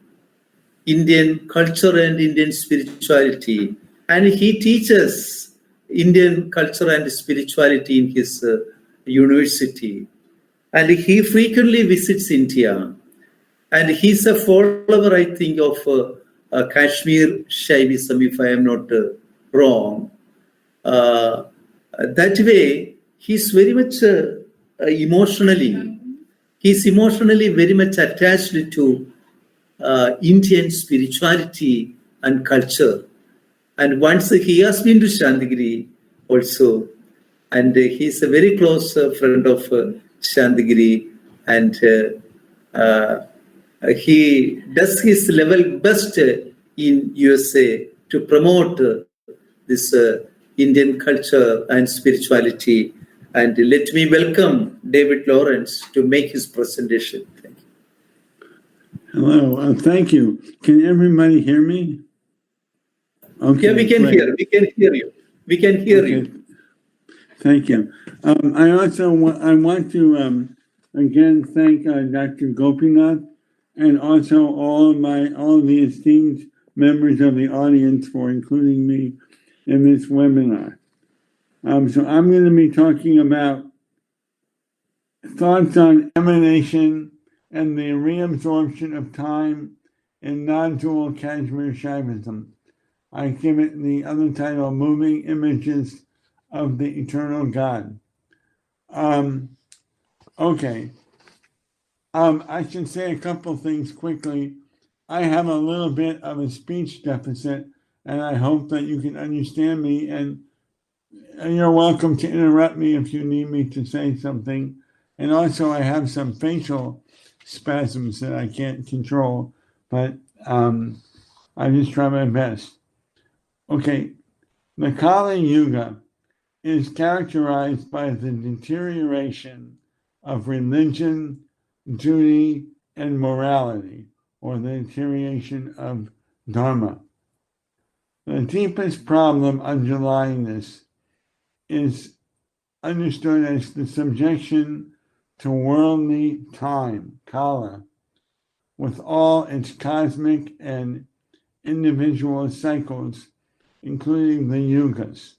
Indian culture and Indian spirituality. And he teaches Indian culture and spirituality in his university. And he frequently visits India. And he's a follower, I think, of Kashmir Shaivism, if I am not wrong. That way, he's very much he's emotionally very much attached to Indian spirituality and culture. And once he has been to Shantigiri also, and he's a very close friend of Shantigiri, and he does his level best in USA to promote this Indian culture and spirituality. And let me welcome David Lawrence to make his presentation. Thank you. Hello, thank you. Can everybody hear me? Okay, yeah, we can hear. We can hear you. We can hear you. Thank you. I want to again thank Dr. Gopinath and also all the esteemed members of the audience for including me in this webinar. So I'm going to be talking about thoughts on emanation and the reabsorption of time in non-dual Kashmir Shaivism. I give it the other title, Moving Images of the Eternal God. Okay. I should say a couple things quickly. I have a little bit of a speech deficit, and I hope that you can understand me, and you're welcome to interrupt me if you need me to say something. And also I have some facial spasms that I can't control, but I just try my best. Okay, the Kali Yuga is characterized by the deterioration of religion, duty, and morality, or the deterioration of Dharma. The deepest problem underlying this is understood as the subjection to worldly time, kala, with all its cosmic and individual cycles, including the yugas.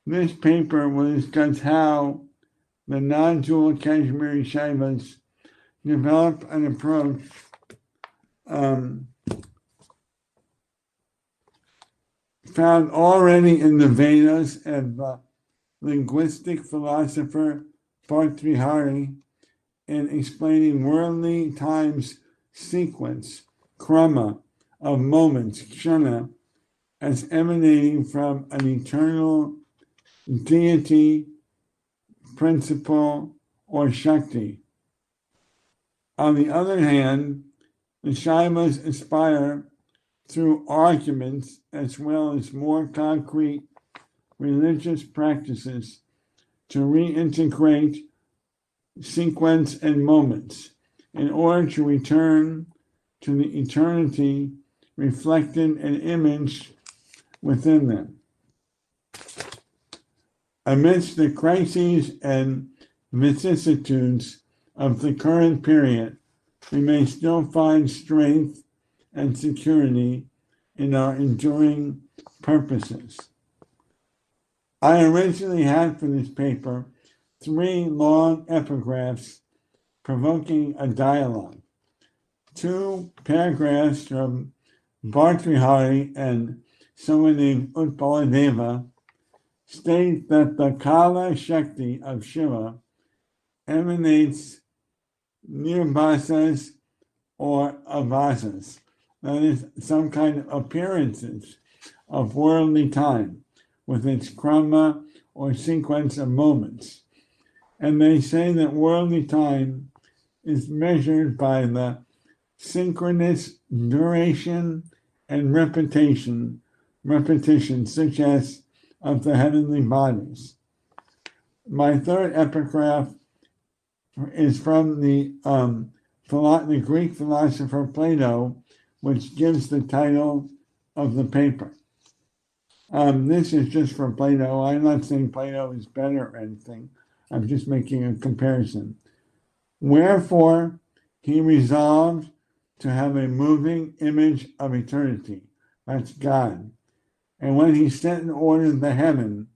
This paper will discuss how the non-dual Kashmiri Shaivas developed an approach found already in the Vedas and the linguistic philosopher Bhartrihari in explaining worldly time's sequence, krama, of moments, kshana, as emanating from an eternal deity, principle, or shakti. On the other hand, the Shaivas aspire through arguments as well as more concrete religious practices to reintegrate sequence and moments in order to return to the eternity reflected and imaged within them. Amidst the crises and vicissitudes of the current period, we may still find strength and security in our enduring purposes. I originally had for this paper 3 long epigraphs provoking a dialogue. 2 paragraphs from Bhartrihari and someone named Utpaladeva, state that the Kala Shakti of Shiva emanates nirbhasas or avasas, that is, some kind of appearances of worldly time with its krama or sequence of moments. And they say that worldly time is measured by the synchronous duration and repetition such as of the heavenly bodies. My third epigraph is from the Greek philosopher Plato, which gives the title of the paper. This is just from Plato. I'm not saying Plato is better or anything. I'm just making a comparison. Wherefore, he resolved to have a moving image of eternity. That's God. And when he set in order the heaven,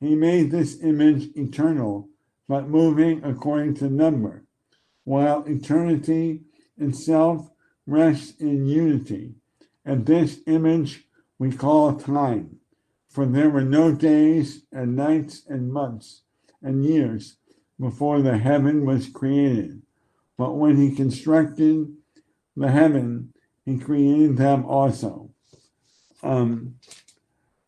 he made this image eternal, but moving according to number, while eternity itself rests in unity. And this image we call time, for there were no days and nights and months and years before the heaven was created. But when he constructed the heaven, he created them also.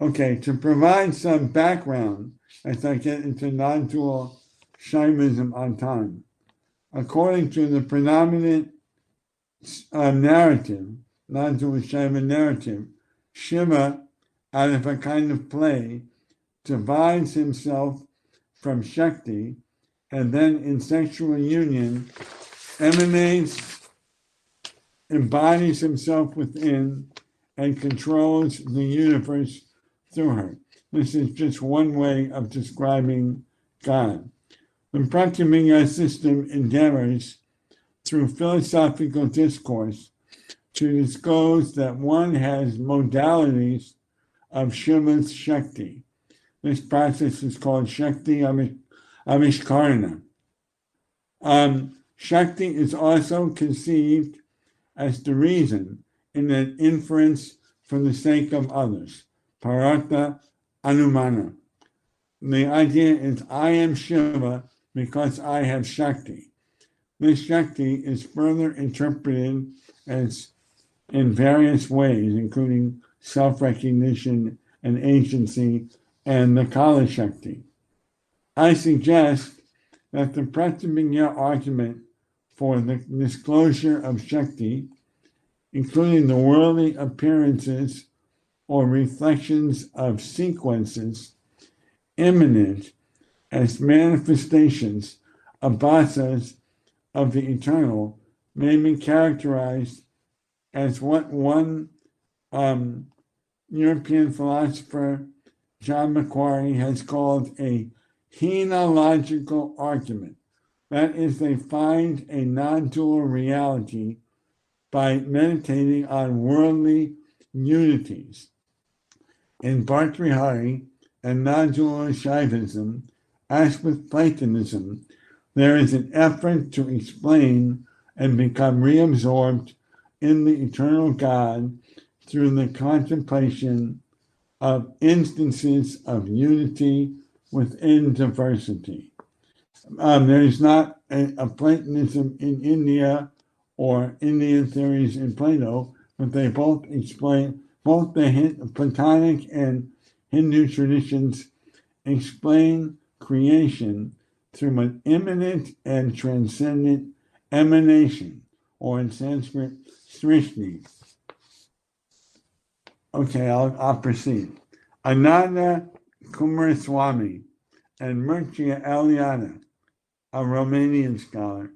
Okay, to provide some background as I get into non-dual Shamanism on time. According to the predominant narrative, non-dual Shaiva narrative, Shiva, out of a kind of play, divides himself from Shakti, and then in sexual union embodies himself within, and controls the universe through her. This is just one way of describing God. The Pratyabhijna system endeavors, through philosophical discourse, to disclose that one has modalities of Shiva's Shakti. This process is called Shakti Avishkarana. Shakti is also conceived as the reason in an inference for the sake of others. Parata Anumana. The idea is I am Shiva because I have Shakti. This Shakti is further interpreted as in various ways, including self-recognition and agency and the Kala Shakti. I suggest that the Pratyabhijna argument for the disclosure of Shakti, including the worldly appearances or reflections of sequences imminent as manifestations of bhasas of the eternal, may be characterized as what one European philosopher, John Macquarie, has called a henological argument. That is, they find a non-dual reality by meditating on worldly unities. In Bhartrihari and non-dual Shaivism, as with Platonism, there is an effort to explain and become reabsorbed in the eternal God through the contemplation of instances of unity within diversity. There is not a Platonism in India or Indian theories in Plato, but they both explain, both the Platonic and Hindu traditions explain creation through an immanent and transcendent emanation, or in Sanskrit, srishti. Okay, I'll proceed. Ananda Kumaraswamy and Mircea Eliade, a Romanian scholar,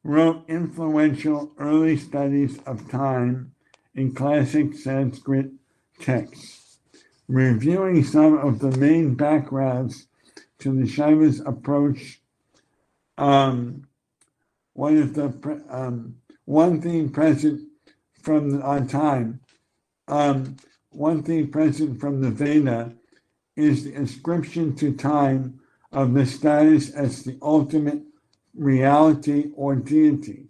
wrote influential early studies of time in classic Sanskrit texts, reviewing some of the main backgrounds to the Shaiva's approach. One theme present from the Veda is the ascription to time of the status as the ultimate reality or deity,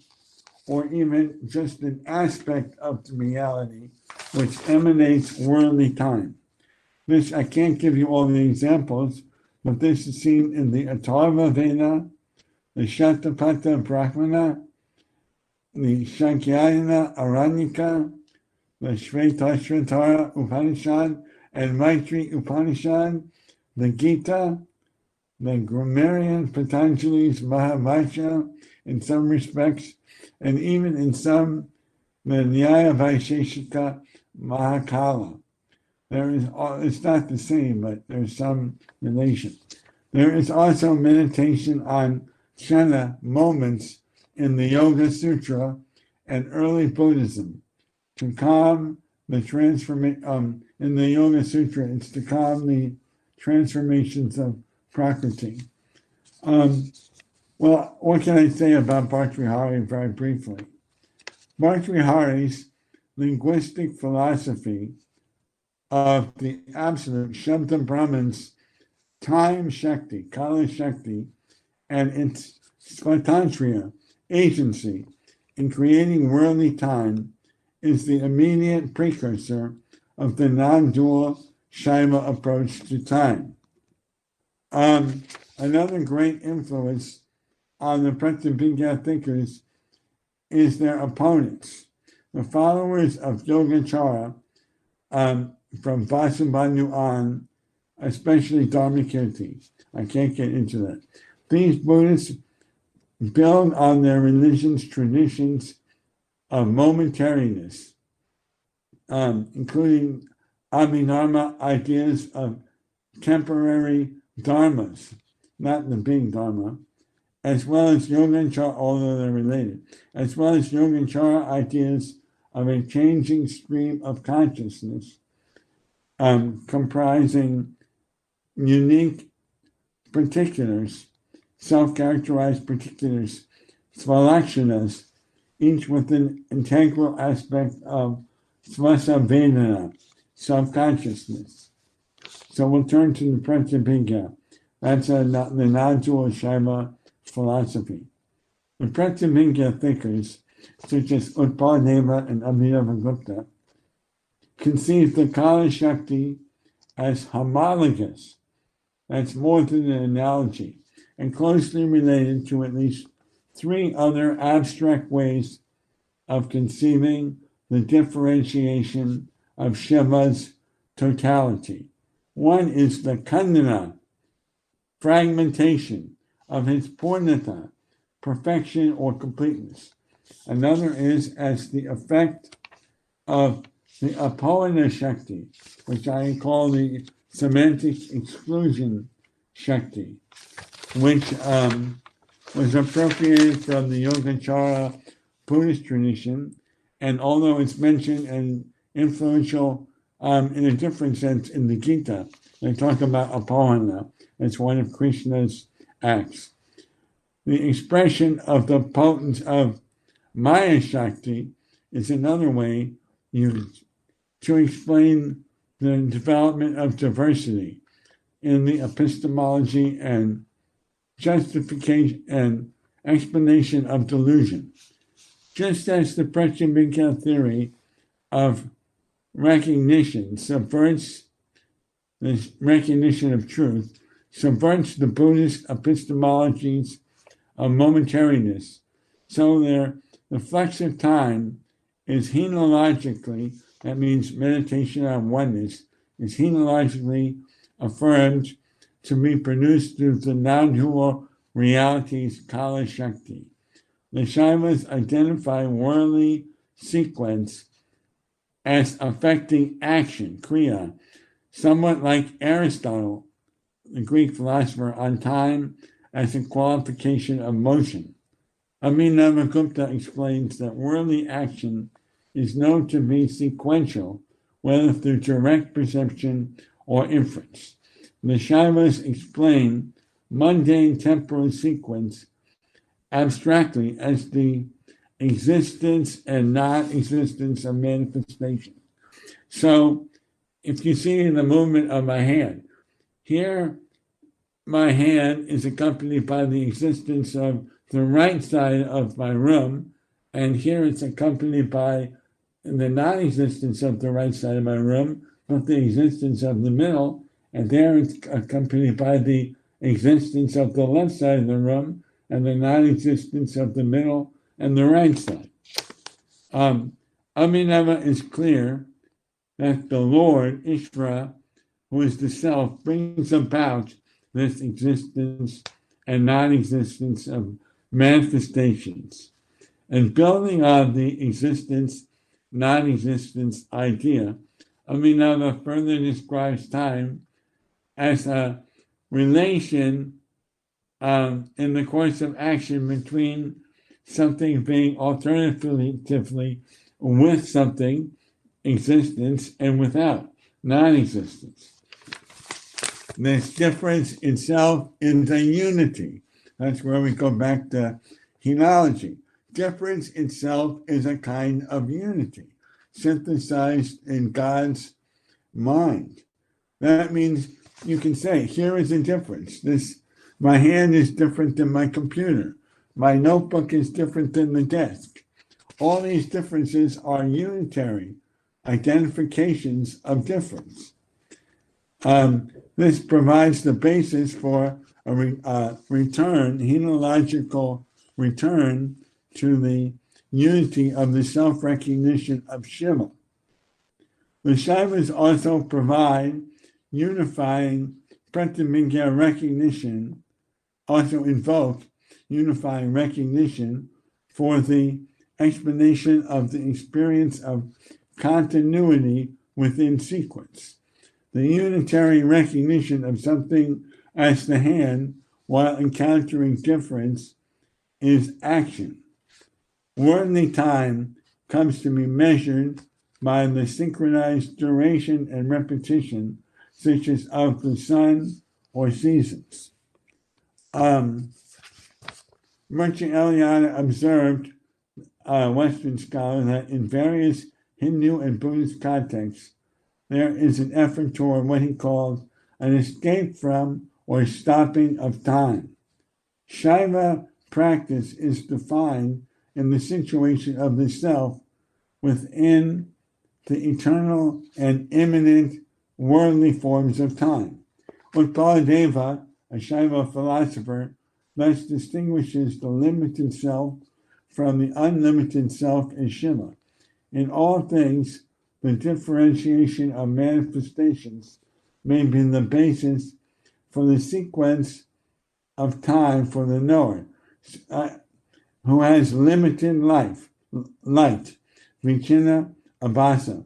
or even just an aspect of the reality which emanates worldly time. This, I can't give you all the examples, but this is seen in the Atharva Veda, the Shatapatha Brahmana, the Shankyayana Aranyaka, the Shvetashvatara Upanishad, and Maitri Upanishad, the Gita, the grammarian Patanjali's Mahavajra in some respects, and even in some, the Nyaya Vaisheshika Mahakala. It's not the same, but there's some relation. There is also meditation on Shana moments in the Yoga Sutra and early Buddhism to calm the transformation. In the Yoga Sutra, it's to calm the transformations of Prakriti. Well, what can I say about Bhartrihari very briefly? Bhartrihari's linguistic philosophy of the absolute Shabda Brahman's time Shakti, Kala Shakti, and its Svatantriya, agency in creating worldly time is the immediate precursor of the non-dual Shaiva approach to time. Another great influence on the Pratyabhijna thinkers is their opponents, the followers of Yogacara, from Vasubandhu on, especially Dharmakirti. I can't get into that. These Buddhists build on their religion's traditions of momentariness, including Abhidharma ideas of temporary dharmas, not the big dharma, as well as Yoganchara, although they're related, as well as Yoganchara ideas of a changing stream of consciousness, comprising unique particulars, self-characterized particulars, svalakshanas, each with an integral aspect of svasa vedana, self-consciousness. So we'll turn to the Pratyabhijna. That's the non-dual Shaiva philosophy. The Pratyabhijna thinkers, such as Utpaladeva and Abhidharma conceive the Kala Shakti as homologous. That's more than an analogy, and closely related to at least three other abstract ways of conceiving the differentiation of Shiva's totality. One is the khandana, fragmentation of his purnata, perfection or completeness. Another is as the effect of the Apohana Shakti, which I call the semantic exclusion Shakti, which was appropriated from the Yogacara Buddhist tradition, and although it's mentioned and influential in a different sense in the Gita, they talk about Apohana as one of Krishna's acts. The expression of the potence of Maya Shakti is another way used to explain the development of diversity in the epistemology and justification and explanation of delusion. Just as the Pratyabhijna theory of recognition subverts the recognition of truth, subverts the Buddhist epistemologies of momentariness, so their reflexive time is henologically, that means meditation on oneness, is henologically affirmed to be produced through the non-dual realities Kala Shakti. The Shaivas identify worldly sequence as affecting action, kriya, somewhat like Aristotle, the Greek philosopher, on time as a qualification of motion. Abhinavagupta explains that worldly action is known to be sequential, whether through direct perception or inference. The Shaivas explain mundane temporal sequence abstractly as the existence and non-existence of manifestation. So, if you see the movement of my hand, here my hand is accompanied by the existence of the right side of my room, and here it's accompanied by the non-existence of the right side of my room, but the existence of the middle, and there it's accompanied by the existence of the left side of the room and the non-existence of the middle and the right side. Abhinava is clear that the Lord, Ishvara, who is the self, brings about this existence and non-existence of manifestations. And building on the existence, non-existence idea, Abhinava further describes time as a relation in the course of action between something being alternatively with something, existence, and without, non-existence. This difference itself is a unity. That's where we go back to henology. Difference itself is a kind of unity, synthesized in God's mind. That means you can say, here is a difference. My hand is different than my computer. My notebook is different than the desk. All these differences are unitary identifications of difference. This provides the basis for a return, henological return to the unity of the self-recognition of Shiva. The Shaivas also provide unifying pratimigya recognition, also invoke unifying recognition for the explanation of the experience of continuity within sequence. The unitary recognition of something as the hand while encountering difference is action. Worldly time comes to be measured by the synchronized duration and repetition, such as of the sun or seasons. Merchant Eliana observed, Western scholar, that in various Hindu and Buddhist contexts, there is an effort toward what he calls an escape from or stopping of time. Shaiva practice is defined in the situation of the self within the eternal and immanent worldly forms of time. Uttaradeva, a Shaiva philosopher, thus distinguishes the limited self from the unlimited self as Shiva. In all things, the differentiation of manifestations may be the basis for the sequence of time for the knower, who has limited light, vichina abhasa.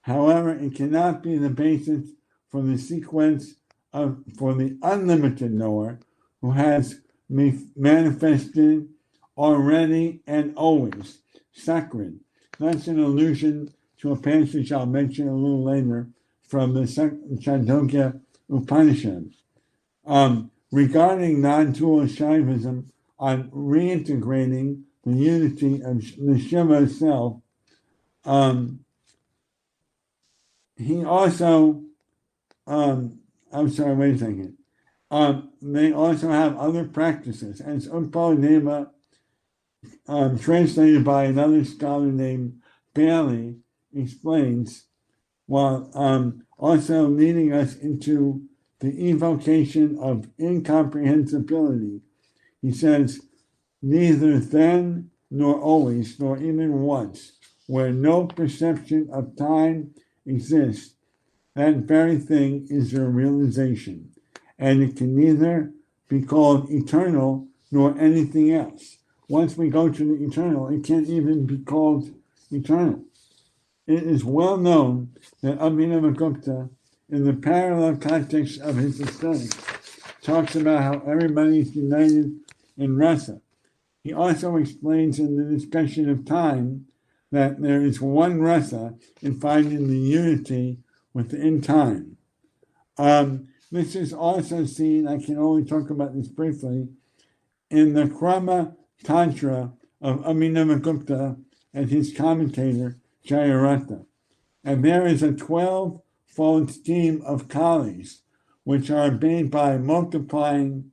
However, it cannot be the basis for the sequence for the unlimited knower, who has manifested already and always, sacred. That's an allusion to a passage I'll mention a little later from the Chandogya Upanishad. Regarding non-dual Shaivism, on reintegrating the unity of the Shiva self, he also, wait a second. They also have other practices, as Upadeva, translated by another scholar named Bailey, explains, while also leading us into the evocation of incomprehensibility. He says, neither then nor always, nor even once, where no perception of time exists, that very thing is your realization, and it can neither be called eternal nor anything else. Once we go to the eternal, it can't even be called eternal. It is well known that Abhinavagupta, in the parallel context of his aesthetics, talks about how everybody is united in rasa. He also explains in the discussion of time that there is one rasa in finding the unity within time. This is also seen, I can only talk about this briefly, in the Krama Tantra of Abhinavagupta and his commentator, Jayaratha. And there is a 12-fold scheme of kalis, which are made by multiplying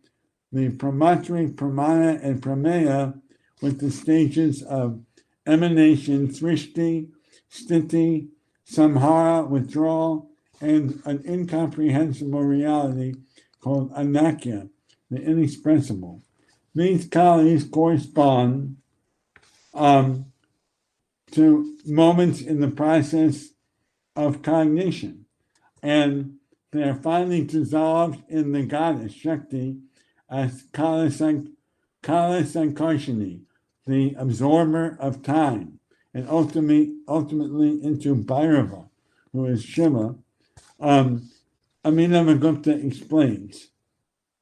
the pramatri, pramana, and prameya with the stages of emanation, srishti, sthiti, samhara, withdrawal, and an incomprehensible reality called Anakya, the inexpressible. These qualities correspond to moments in the process of cognition, and they are finally dissolved in the goddess Shakti as Kala Sankarshini, the absorber of time, and ultimately into Bhairava, who is Shiva. Amitabhagupta explains,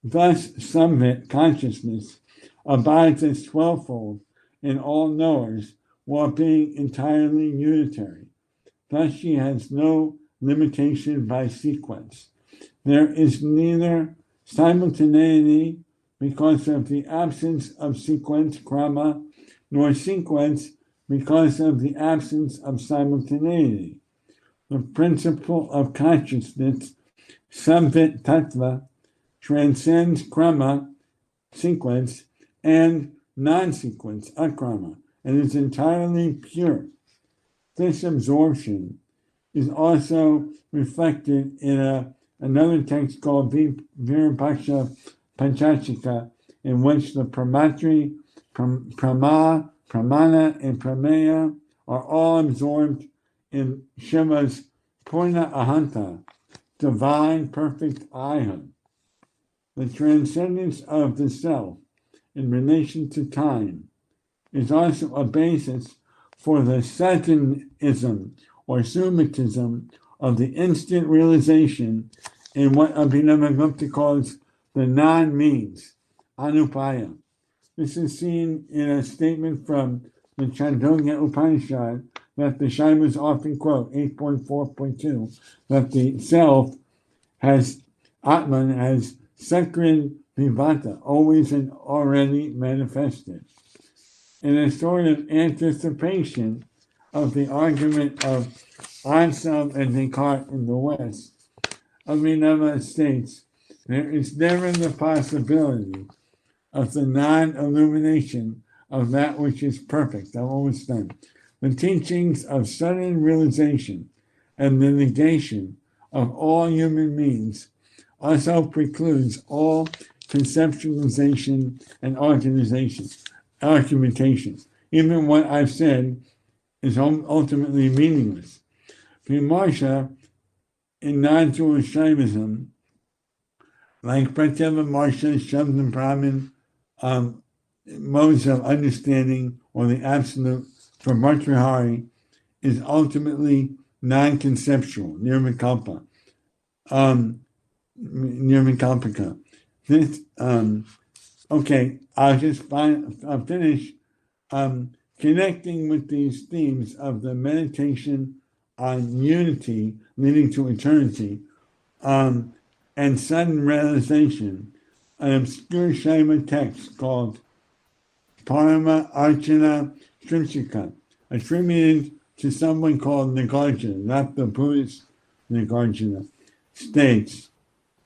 thus Samvit consciousness abides as 12-fold in all knowers while being entirely unitary. Thus she has no limitation by sequence. There is neither simultaneity because of the absence of sequence, krama, nor sequence because of the absence of simultaneity. The principle of consciousness, Samvit Tattva, transcends krama, sequence, and non-sequence, akrama, and is entirely pure. This absorption is also reflected in another text called Virupaksha Panchachika, in which the Pramatri, Pramana, and Prameya are all absorbed in Shiva's Purna Ahanta, divine perfect I-hood. The transcendence of the self in relation to time is also a basis for the Satanism or Sumatism of the instant realization in what Abhinavagupta calls the non-means, Anupaya. This is seen in a statement from the Chandogya Upanishad that the Shaivas often quote, 8.4.2, that the self has, Atman has Sakrin Vivata, always and already manifested. In a sort of anticipation of the argument of Anselm and Descartes in the West, Abhinava states, there is never the possibility of the non-illumination of that which is perfect. I've always done. The teachings of sudden realization and the negation of all human beings also precludes all conceptualization and argumentation. Even what I've said is ultimately meaningless. Vimarsha in non-Jewish Shaivism, like Pratyava Marsha, Shabdam Brahmin, modes of understanding or the absolute for Bhartrihari is ultimately non-conceptual, nirvikalpa. Nirvikalpika. This, okay, I'll finish connecting with these themes of the meditation on unity leading to eternity, and sudden realization, an obscure Shaiva text called Parama Archana Shrimshika, attributed to someone called Nagarjuna, not the Buddhist Nagarjuna, states,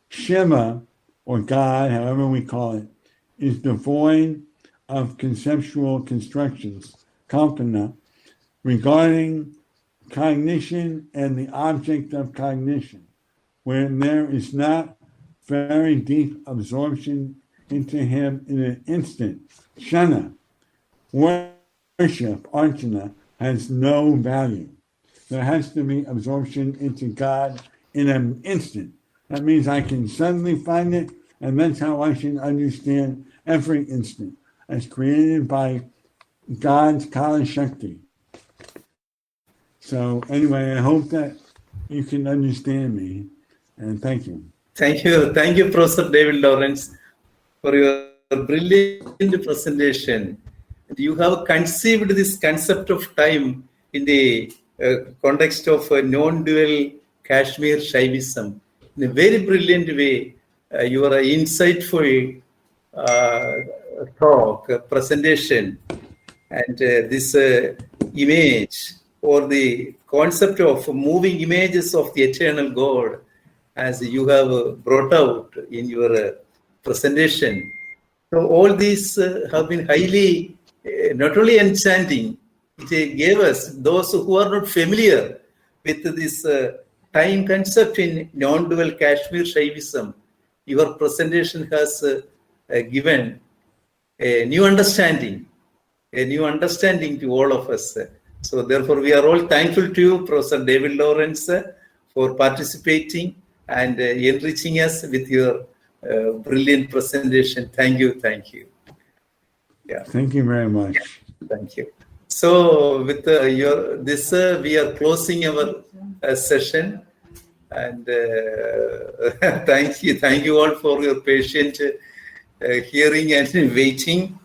Shiva, or God, however we call it, is devoid of conceptual constructions, kalpana, regarding cognition and the object of cognition, where there is not very deep absorption into him in an instant. Shana, worship, archana, has no value. There has to be absorption into God in an instant. That means I can suddenly find it, and that's how I should understand every instant as created by God's Kala Shakti. So anyway, I hope that you can understand me, and thank you. Thank you, Professor David Lawrence, for your brilliant presentation. You have conceived this concept of time in the context of non-dual Kashmir Shaivism in a very brilliant way. Your insightful talk, presentation, and this image or the concept of moving images of the eternal God, as you have brought out in your presentation. So all these have been highly, not only enchanting, it gave us, those who are not familiar with this time concept in non-dual Kashmir Shaivism, your presentation has given a new understanding to all of us. So therefore, we are all thankful to you, Professor David Lawrence, for participating and enriching us with your brilliant presentation. Thank you. Yeah. Thank you very much. Thank you. So with we are closing our session, and thank you all for your patient hearing and waiting,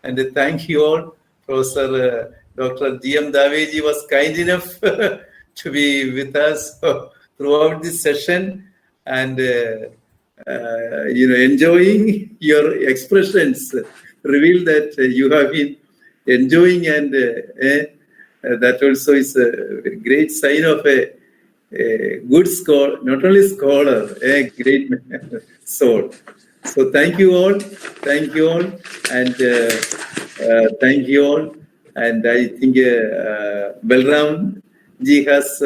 and thank you all. Professor Dr. G.M. Daveji was kind enough to be with us throughout this session, and enjoying your expressions reveal that you have been enjoying, and that also is a great sign of a good scholar, not only scholar, a great soul. So thank you all, and thank you all. And I think Balram ji has